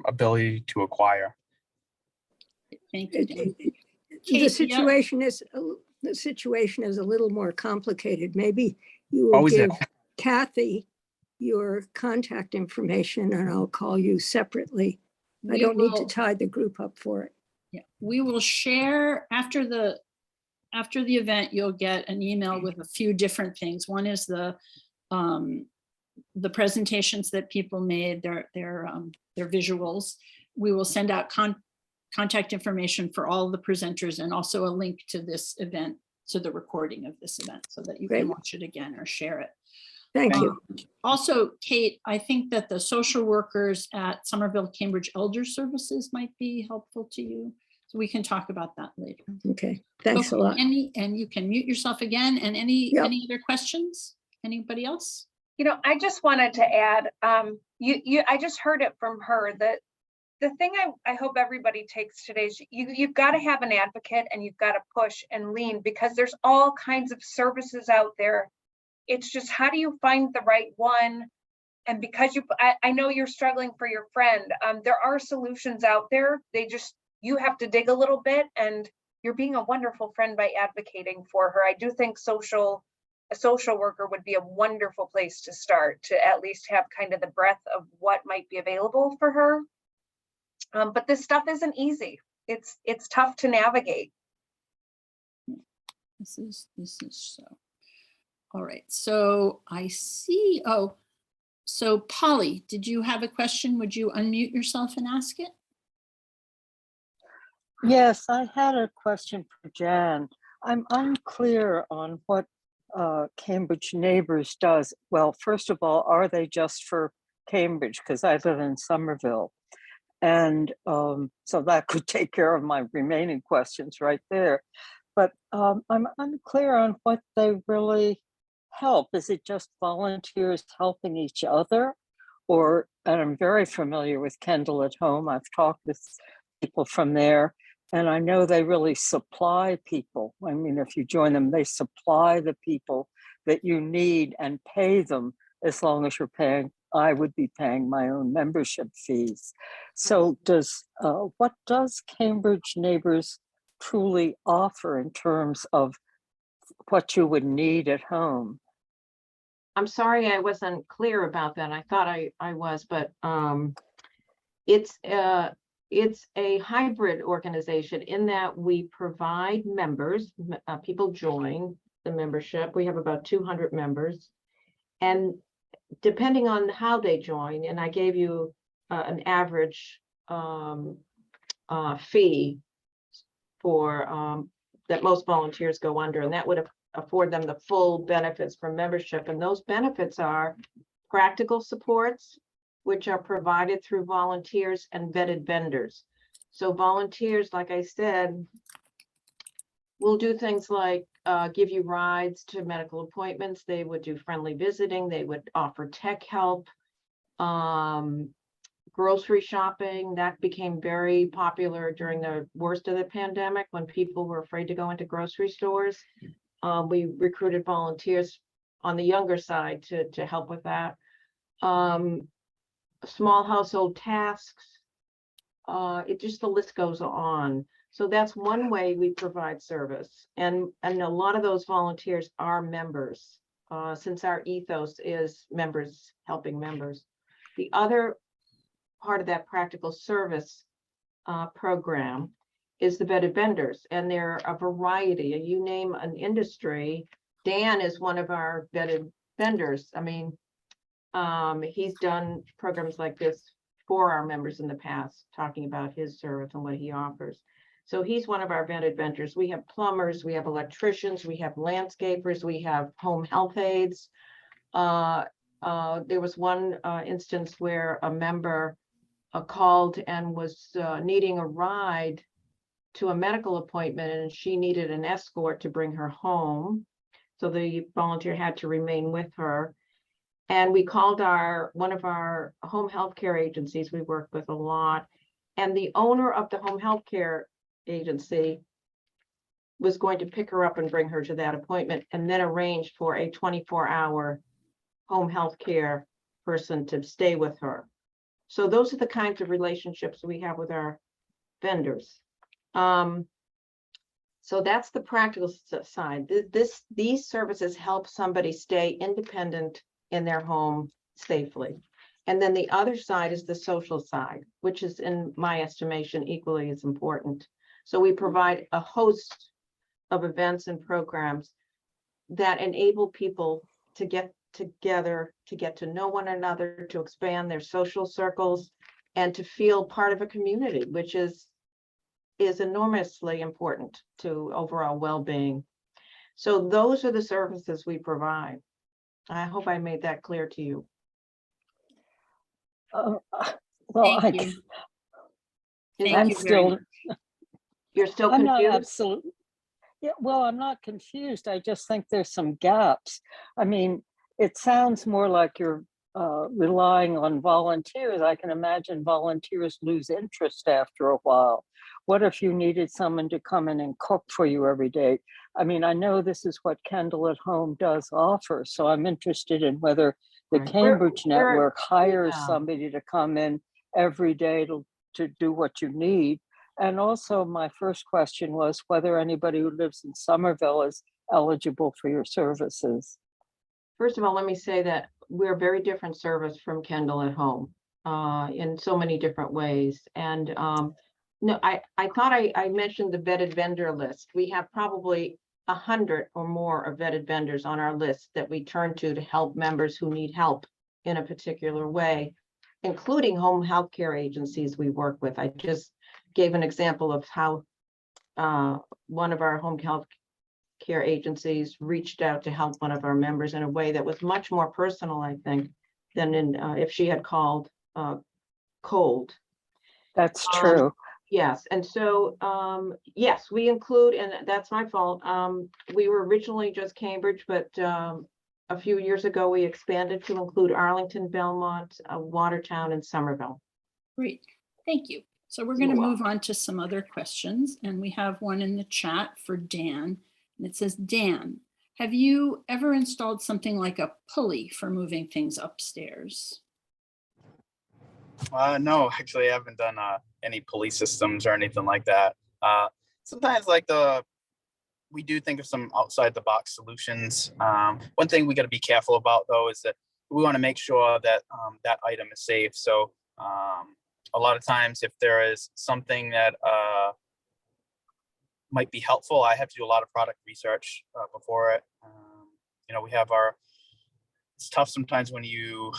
ability to acquire. Thank you, Dan. The Kate, situation is the situation is a little more complicated. Maybe you will Always give is. Kathy your contact information and I'll call you separately. I We don't need to will- tie the group up for it. Yeah, we will share after the event, you'll get an email with a few different things. One is the presentations that people made, their visuals. We will send out contact information for all the presenters and also a link to this event, to the recording of this event, so that you can Great. watch it again or share it. Thank you. Also, Kate, I think that the social workers at Somerville Cambridge Elder Services might be helpful to you. So we can talk about that later. Okay, thanks a Okay, lot. and you can mute yourself again. And any Yep. other questions? Anybody else? You know, I just wanted to add, I just heard it from her that the thing I hope everybody takes today is you've got to have an advocate and you've got to push and lean, because there's all kinds of services out there. It's just, how do you find the right one? And because I know you're struggling for your friend, there are solutions out there. You have to dig a little bit, and you're being a wonderful friend by advocating for her. I do think a social worker would be a wonderful place to start, to at least have kind of the breadth of what might be available for her. But this stuff isn't easy. It's tough to navigate. This is so. All right, so I see, so Polly, did you have a question? Would you unmute yourself and ask it? Yes, I had a question for Jan. I'm unclear on what Cambridge Neighbors does. Well, first of all, are they just for Cambridge? Because I live in Somerville. And so that could take care of my remaining questions right there. But I'm unclear on what they really help. Is it just volunteers helping each other? And I'm very familiar with Kendall at Home. I've talked with people from there, and I know they really supply people. I mean, if you join them, they supply the people that you need and pay them as long as you're paying. I would be paying my own membership fees. So what does Cambridge Neighbors truly offer in terms of what you would need at home? I'm sorry I wasn't clear about that. I thought I was, but it's a hybrid organization in that we provide members, people join the membership. We have about 200 members, and depending on how they join, and I gave you an average fee for that most volunteers go under, and that would afford them the full benefits from membership. And those benefits are practical supports, which are provided through volunteers and vetted vendors. So volunteers, like I said, will do things like give you rides to medical appointments. They would do friendly visiting. They would offer tech help, grocery shopping. That became very popular during the worst of the pandemic when people were afraid to go into grocery stores. We recruited volunteers on the younger side to help with that. Small household tasks. The list goes on. So that's one way we provide service. And a lot of those volunteers are members, since our ethos is members helping members. The other part of that practical service program is the vetted vendors, and there are a variety. You name an industry, Dan is one of our vetted vendors. I mean, he's done programs like this for our members in the past, talking about his service and what he offers. So he's one of our vetted vendors. We have plumbers, we have electricians, we have landscapers, we have home health aides. There was one instance where a member called and was needing a ride to a medical appointment, and she needed an escort to bring her home. So the volunteer had to remain with her. And we called one of our home health care agencies we work with a lot. And the owner of the home health care agency was going to pick her up and bring her to that appointment, and then arrange for a 24-hour home health care person to stay with her. So those are the kinds of relationships we have with our vendors. So that's the practical side. These services help somebody stay independent in their home safely. And then the other side is the social side, which is, in my estimation, equally as important. So we provide a host of events and programs that enable people to get together, to get to know one another, to expand their social circles, and to feel part of a community, which is enormously important to overall well-being. So those are the services we provide. I hope I made that clear to you. Well, I, Thank you. Thank I'm you very still, much. You're still I'm not confused? absolutely, yeah, well, I'm not confused. I just think there's some gaps. I mean, it sounds more like you're relying on volunteers. I can imagine volunteers lose interest after a while. What if you needed someone to come in and cook for you every day? I mean, I know this is what Kendall at Home does offer, so I'm interested in whether the Right. Cambridge We're- network hires yeah. somebody to come in every day to do what you need. And also, my first question was whether anybody who lives in Somerville is eligible for your services. First of all, let me say that we're a very different service from Kendall at Home in so many different ways. And no, I thought I mentioned the vetted vendor list. We have probably 100 or more of vetted vendors on our list that we turn to help members who need help in a particular way, including home health care agencies we work with. I just gave an example of how one of our home health care agencies reached out to help one of our members in a way that was much more personal, I think, than if she had called cold. That's true. Yes, and so yes, we include, and that's my fault. We were originally just Cambridge, but a few years ago we expanded to include Arlington, Belmont, Watertown, and Somerville. Great, thank you. So we're going to You're move on to some other questions, and we have one in the chat for Dan. And it says, Dan, have you ever installed something like a pulley for moving things upstairs? No, actually, I haven't done any pulley systems or anything like that. Sometimes, we do think of some outside the box solutions. One thing we got to be careful about, though, is that we want to make sure that that item is safe. So a lot of times, if there is something that might be helpful, I have to do a lot of product research before it. We have it's tough sometimes when you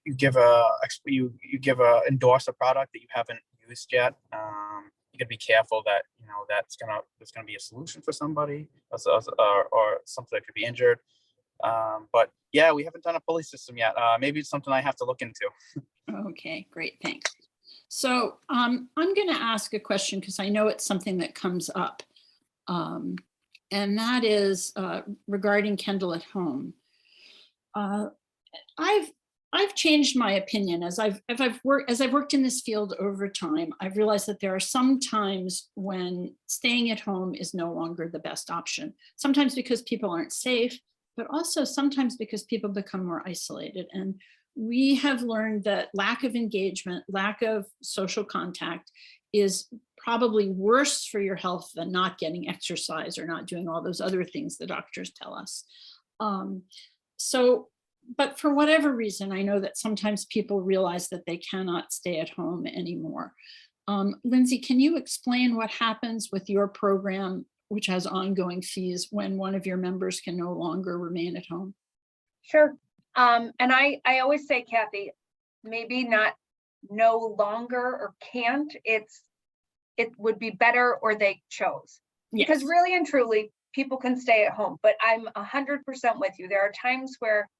endorse a product that you haven't used yet. You gotta be careful that there's gonna be a solution for somebody or something that could be injured. But yeah, we haven't done a pulley system yet. Maybe it's something I have to look into. Okay, great, thanks. So I'm going to ask a question because I know it's something that comes up. And that is regarding Kendall at Home. I've changed my opinion as I've worked in this field over time. I've realized that there are some times when staying at home is no longer the best option. Sometimes because people aren't safe, but also sometimes because people become more isolated. And we have learned that lack of engagement, lack of social contact is probably worse for your health than not getting exercise or not doing all those other things the doctors tell us. But for whatever reason, I know that sometimes people realize that they cannot stay at home anymore. Lindsay, can you explain what happens with your program, which has ongoing fees, when one of your members can no longer remain at home? Sure. And I always say, Kathy, maybe not no longer or can't, it would be better or they chose. Because Yes. really and truly, people can stay at home, but I'm 100% with you. There are times where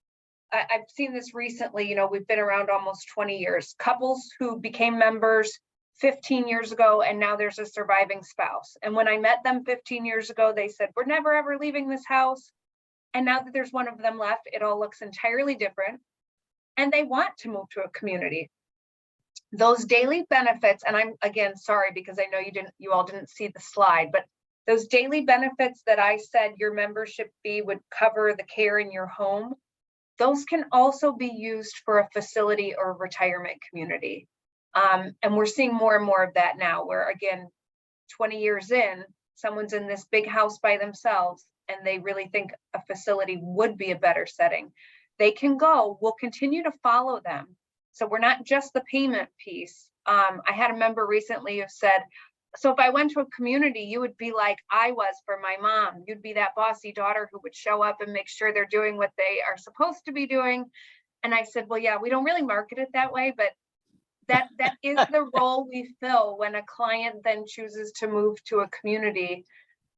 I've seen this recently, we've been around almost 20 years, couples who became members 15 years ago, and now there's a surviving spouse. And when I met them 15 years ago, they said, we're never ever leaving this house. And now that there's one of them left, it all looks entirely different. And they want to move to a community. Those daily benefits, and I'm again sorry because I know you all didn't see the slide, but those daily benefits that I said your membership fee would cover the care in your home, those can also be used for a facility or retirement community. And we're seeing more and more of that now, where again, 20 years in, someone's in this big house by themselves and they really think a facility would be a better setting, they can go. We'll continue to follow them. So we're not just the payment piece. I had a member recently who said, so if I went to a community, you would be like I was for my mom. You'd be that bossy daughter who would show up and make sure they're doing what they are supposed to be doing. And I said, well, yeah, we don't really market it that way, but that is the role we fill when a client then chooses to move to a community.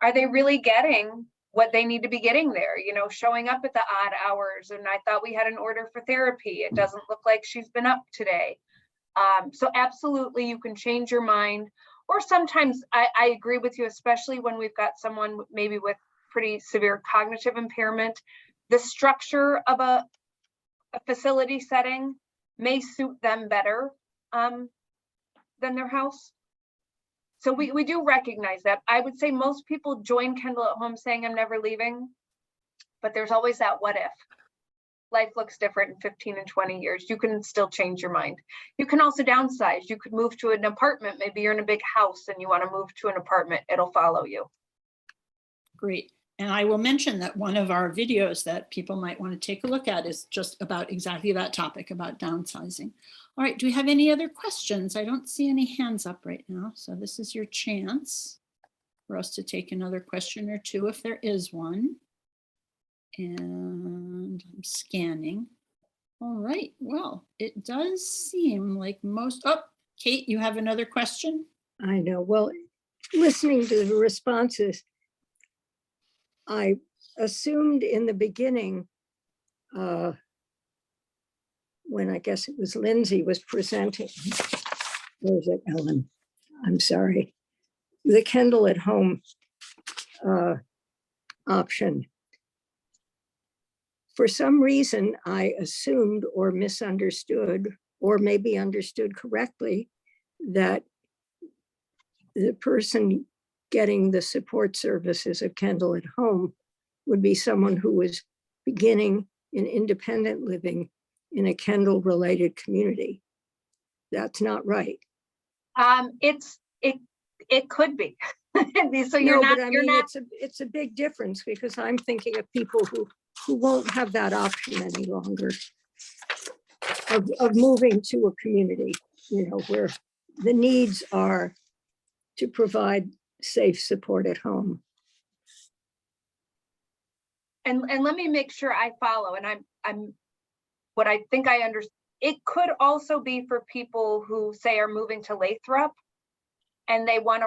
Are they really getting what they need to be getting there? You know, showing up at the odd hours. And I thought we had an order for therapy. It doesn't look like she's been up today. So absolutely, you can change your mind. Or sometimes I agree with you, especially when we've got someone maybe with pretty severe cognitive impairment. The structure of a facility setting may suit them better than their house. So we do recognize that. I would say most people join Kendall at Home saying I'm never leaving, but there's always that what if. Life looks different in 15 and 20 years. You can still change your mind. You can also downsize. You could move to an apartment. Maybe you're in a big house and you want to move to an apartment. It'll follow you. Great. And I will mention that one of our videos that people might want to take a look at is just about exactly that topic, about downsizing. All right, do we have any other questions? I don't see any hands up right now. So this is your chance for us to take another question or two if there is one. And I'm scanning. All right, well, it does seem like most, oh, Kate, you have another question? I know. Well, listening to the responses, I assumed in the beginning, when I guess it was Lindsay was presenting, where is it, Ellen? I'm sorry. The Kendall at Home option. For some reason, I assumed or misunderstood, or maybe understood correctly, that the person getting the support services of Kendall at Home would be someone who was beginning in independent living in a Kendall-related community. That's not right. It could be. So No, but I mean, it's a big difference, because I'm thinking of people who won't have that option any longer of moving to a community, you know, where the needs are to provide safe support at home. And let me make sure I follow, and I'm what I think I understand. It could also be for people who say are moving to Lathrop and they want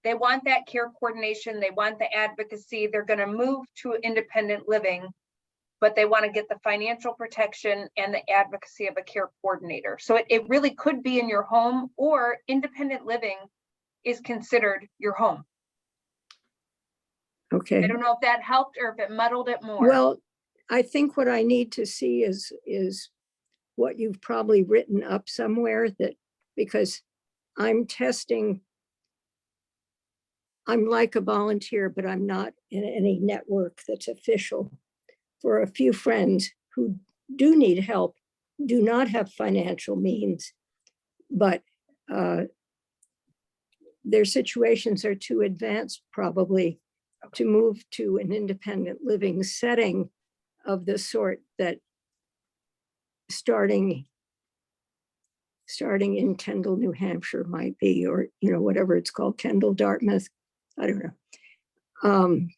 they want that care coordination, they want the advocacy, they're going to move to independent living, but they want to get the financial protection and the advocacy of a care coordinator. So it really could be in your home, or independent living is considered your home. Okay. I don't know if that helped or if it muddled it more. Well, I think what I need to see is what you've probably written up somewhere, that because I'm testing, I'm like a volunteer, but I'm not in any network that's official, for a few friends who do need help, do not have financial means, but their situations are too advanced probably to move to an independent living setting of the sort that starting in Kendall, New Hampshire might be, or, you know, whatever it's called, Kendall, Dartmouth, I don't know.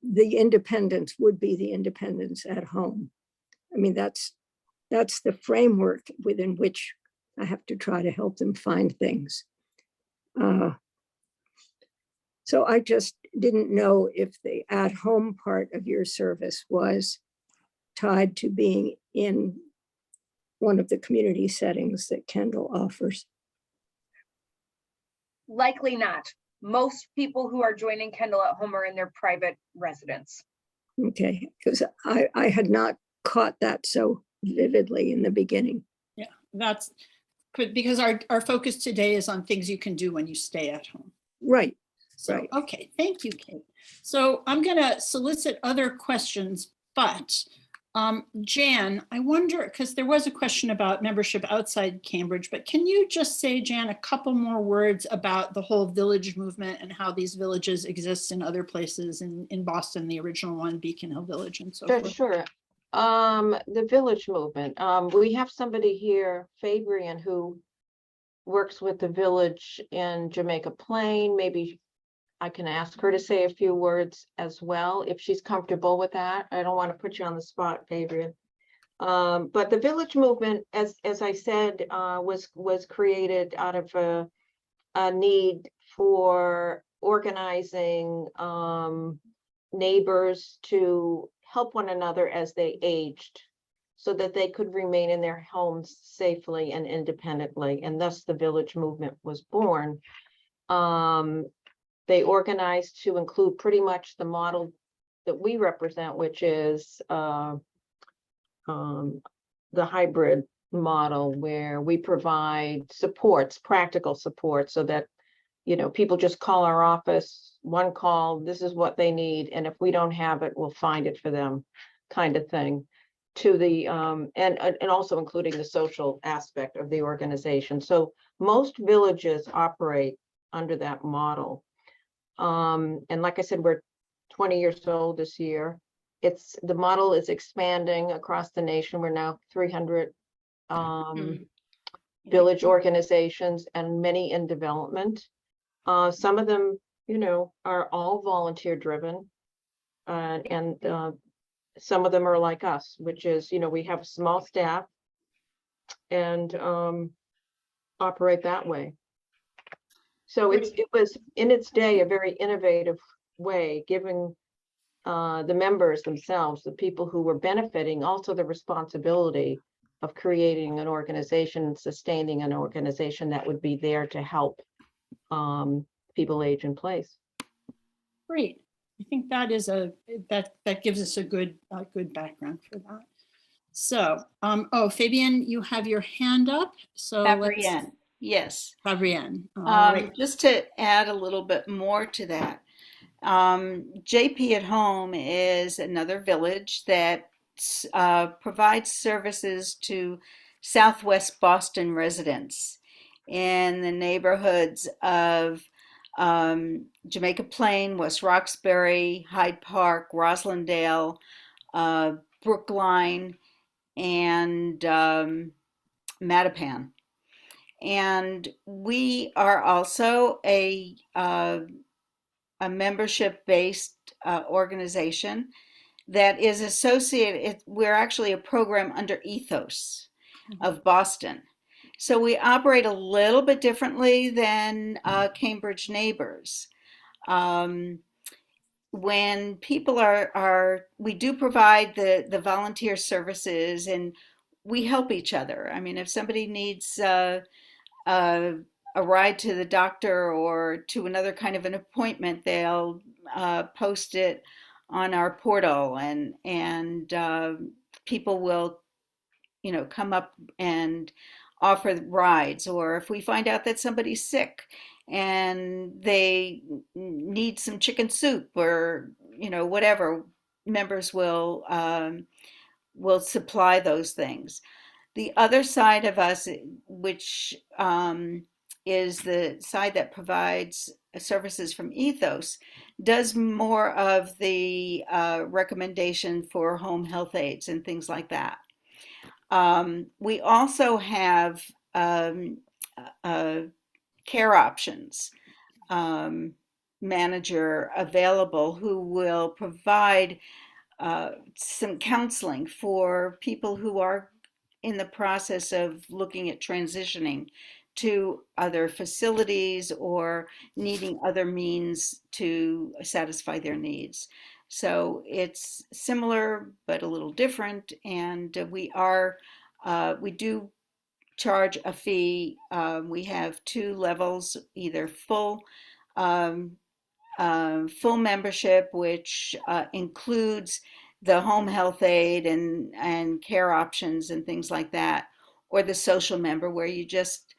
The independence would be the independence at home. I mean, that's the framework within which I have to try to help them find things. So I just didn't know if the at-home part of your service was tied to being in one of the community settings that Kendall offers. Likely not. Most people who are joining Kendall at Home are in their private residence. Okay, because I had not caught that so vividly in the beginning. Yeah, that's good, because our focus today is on things you can do when you stay at home. Right. So, Right. okay, thank you, Kate. So I'm going to solicit other questions, but Jan, I wonder, because there was a question about membership outside Cambridge, but can you just say, Jan, a couple more words about the whole village movement and how these villages exist in other places in Boston, the original one, Beacon Hill Village and so Sure, forth? sure. The village movement, we have somebody here, Fabian, who works with the village in Jamaica Plain. Maybe I can ask her to say a few words as well, if she's comfortable with that. I don't want to put you on the spot, Fabian. But the village movement, as I said, was created out of a need for organizing neighbors to help one another as they aged, so that they could remain in their homes safely and independently, and thus the village movement was born. They organized to include pretty much the model that we represent, which is the hybrid model, where we provide supports, practical support, so that, you know, people just call our office, one call, this is what they need, and if we don't have it, we'll find it for them, kind of thing. To the and also including the social aspect of the organization. So most villages operate under that model. And like I said, we're 20 years old this year. The model is expanding across the nation. We're now 300 village organizations, and many in development. Some of them, you know, are all volunteer driven, and some of them are like us, which is, you know, we have a small staff and operate that way. So it was in its day a very innovative way, giving the members themselves, the people who were benefiting, also the responsibility of creating an organization, sustaining an organization that would be there to help people age in place. Great. I think that is that gives us a good background for that. So, oh, Fabian, you have your hand up. So Fabrienne, yes. Fabienne. All right. Just to add a little bit more to that, JP at Home is another village that provides services to Southwest Boston residents in the neighborhoods of Jamaica Plain, West Roxbury, Hyde Park, Roslindale, Brookline, and Mattapan. And we are also a membership-based organization that is associated. We're actually a program under Ethos of Boston. So we operate a little bit differently than Cambridge Neighbors. When people we do provide the volunteer services, and we help each other. I mean, if somebody needs a ride to the doctor or to another kind of an appointment, they'll post it on our portal, and people will, you know, come up and offer rides. Or if we find out that somebody's sick and they need some chicken soup, or, you know, whatever, members will supply those things. The other side of us, which is the side that provides services from Ethos, does more of the recommendation for home health aides and things like that. We also have care options manager available, who will provide some counseling for people who are in the process of looking at transitioning to other facilities or needing other means to satisfy their needs. So it's similar but a little different, and we do charge a fee. We have two levels, either full membership, which includes the home health aide and care options and things like that, or the social member, where you just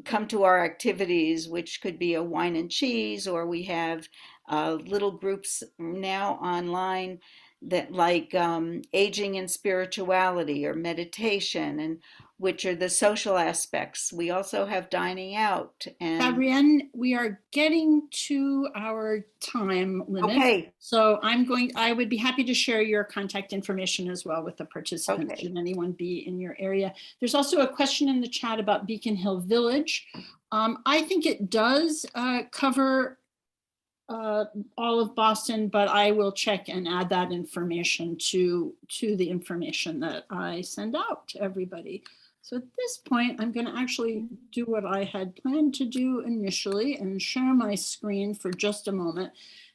come to our activities, which could be a wine and cheese, or we have little groups now online that like aging and spirituality or meditation, and which are the social aspects. We also have dining out and Fabienne, we are getting to our time limit. okay, So I would be happy to share your contact information as well with the participants, Okay. should anyone be in your area. There's also a question in the chat about Beacon Hill Village. I think it does cover all of Boston, but I will check and add that information to the information that I send out to everybody. So at this point, I'm going to actually do what I had planned to do initially and share my screen for just a moment.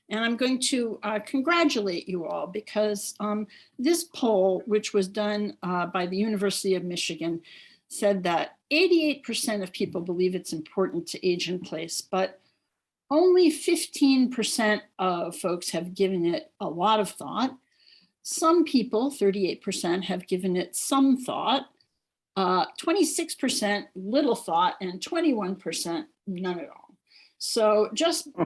And I'm going to congratulate you all because this poll, which was done by the University of Michigan, said that 88% of people believe it's important to age in place, but only 15% of folks have given it a lot of thought. Some people, 38%, have given it some thought. 26% little thought, and 21% none at all. So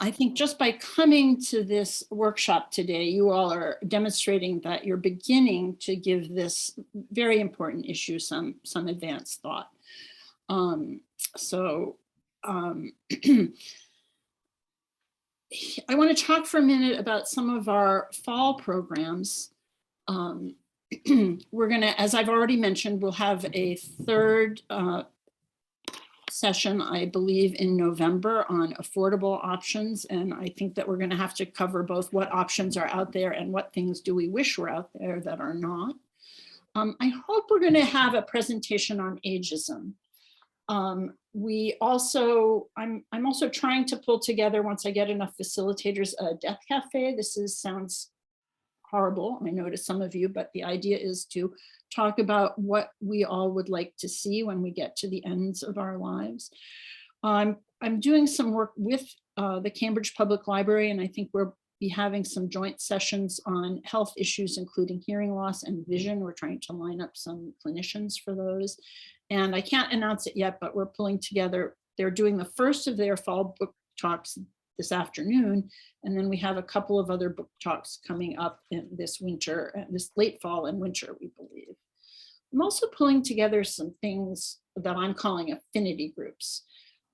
I think just by coming to this workshop today, you all are demonstrating that you're beginning to give this very important issue some advanced thought. I want to talk for a minute about some of our fall programs. We're going to, as I've already mentioned, we'll have a third session, I believe, in November on affordable options. And I think that we're going to have to cover both what options are out there and what things do we wish were out there that are not. I hope we're going to have a presentation on ageism. I'm also trying to pull together, once I get enough facilitators, a death cafe. Sounds horrible, I know to some of you, but the idea is to talk about what we all would like to see when we get to the ends of our lives. I'm doing some work with the Cambridge Public Library, and I think we'll be having some joint sessions on health issues, including hearing loss and vision. We're trying to line up some clinicians for those. And I can't announce it yet, but we're pulling together, they're doing the first of their fall book talks this afternoon. And then we have a couple of other book talks coming up in this winter, this late fall and winter, we believe. I'm also pulling together some things that I'm calling affinity groups.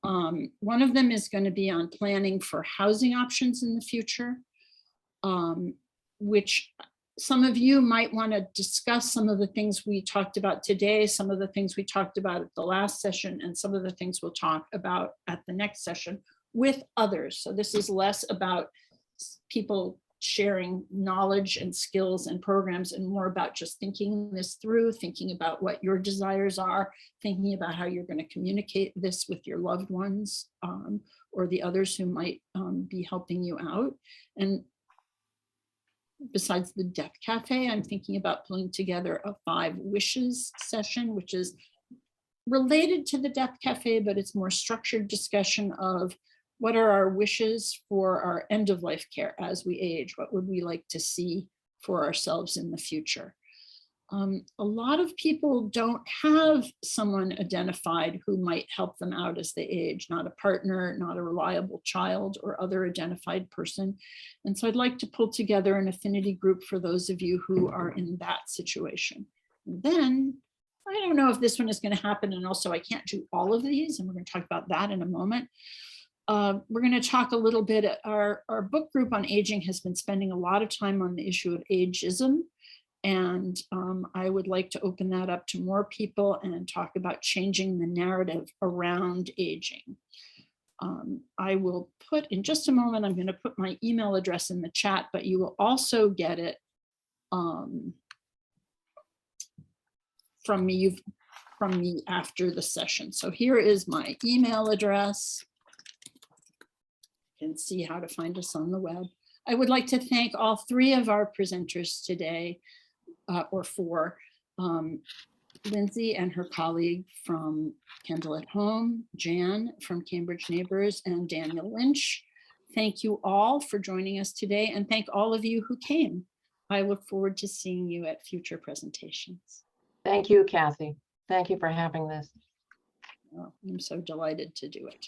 One of them is going to be on planning for housing options in the future, which some of you might want to discuss some of the things we talked about today, some of the things we talked about at the last session, and some of the things we'll talk about at the next session with others. So this is less about people sharing knowledge and skills and programs and more about just thinking this through, thinking about what your desires are, thinking about how you're going to communicate this with your loved ones or the others who might be helping you out. And besides the Death Cafe, I'm thinking about pulling together a 5 wishes session, which is related to the Death Cafe, but it's more structured discussion of what are our wishes for our end of life care as we age? What would we like to see for ourselves in the future? A lot of people don't have someone identified who might help them out as they age, not a partner, not a reliable child or other identified person. And so I'd like to pull together an affinity group for those of you who are in that situation. And then I don't know if this one is going to happen. And also I can't do all of these, and we're going to talk about that in a moment. We're going to talk a little bit, our book group on aging has been spending a lot of time on the issue of ageism. And I would like to open that up to more people and talk about changing the narrative around aging. I will put, in just a moment, I'm going to put my email address in the chat, but you will also get it from me after the session. So here is my email address. You can see how to find us on the web. I would like to thank all 3 of our presenters today, or 4, Lindsay and her colleague from Kendall at Home, Jan from Cambridge Neighbors, and Daniel Lynch. Thank you all for joining us today, and thank all of you who came. I look forward to seeing you at future presentations. Thank you, Kathy. Thank you for having this. Oh, I'm so delighted to do it.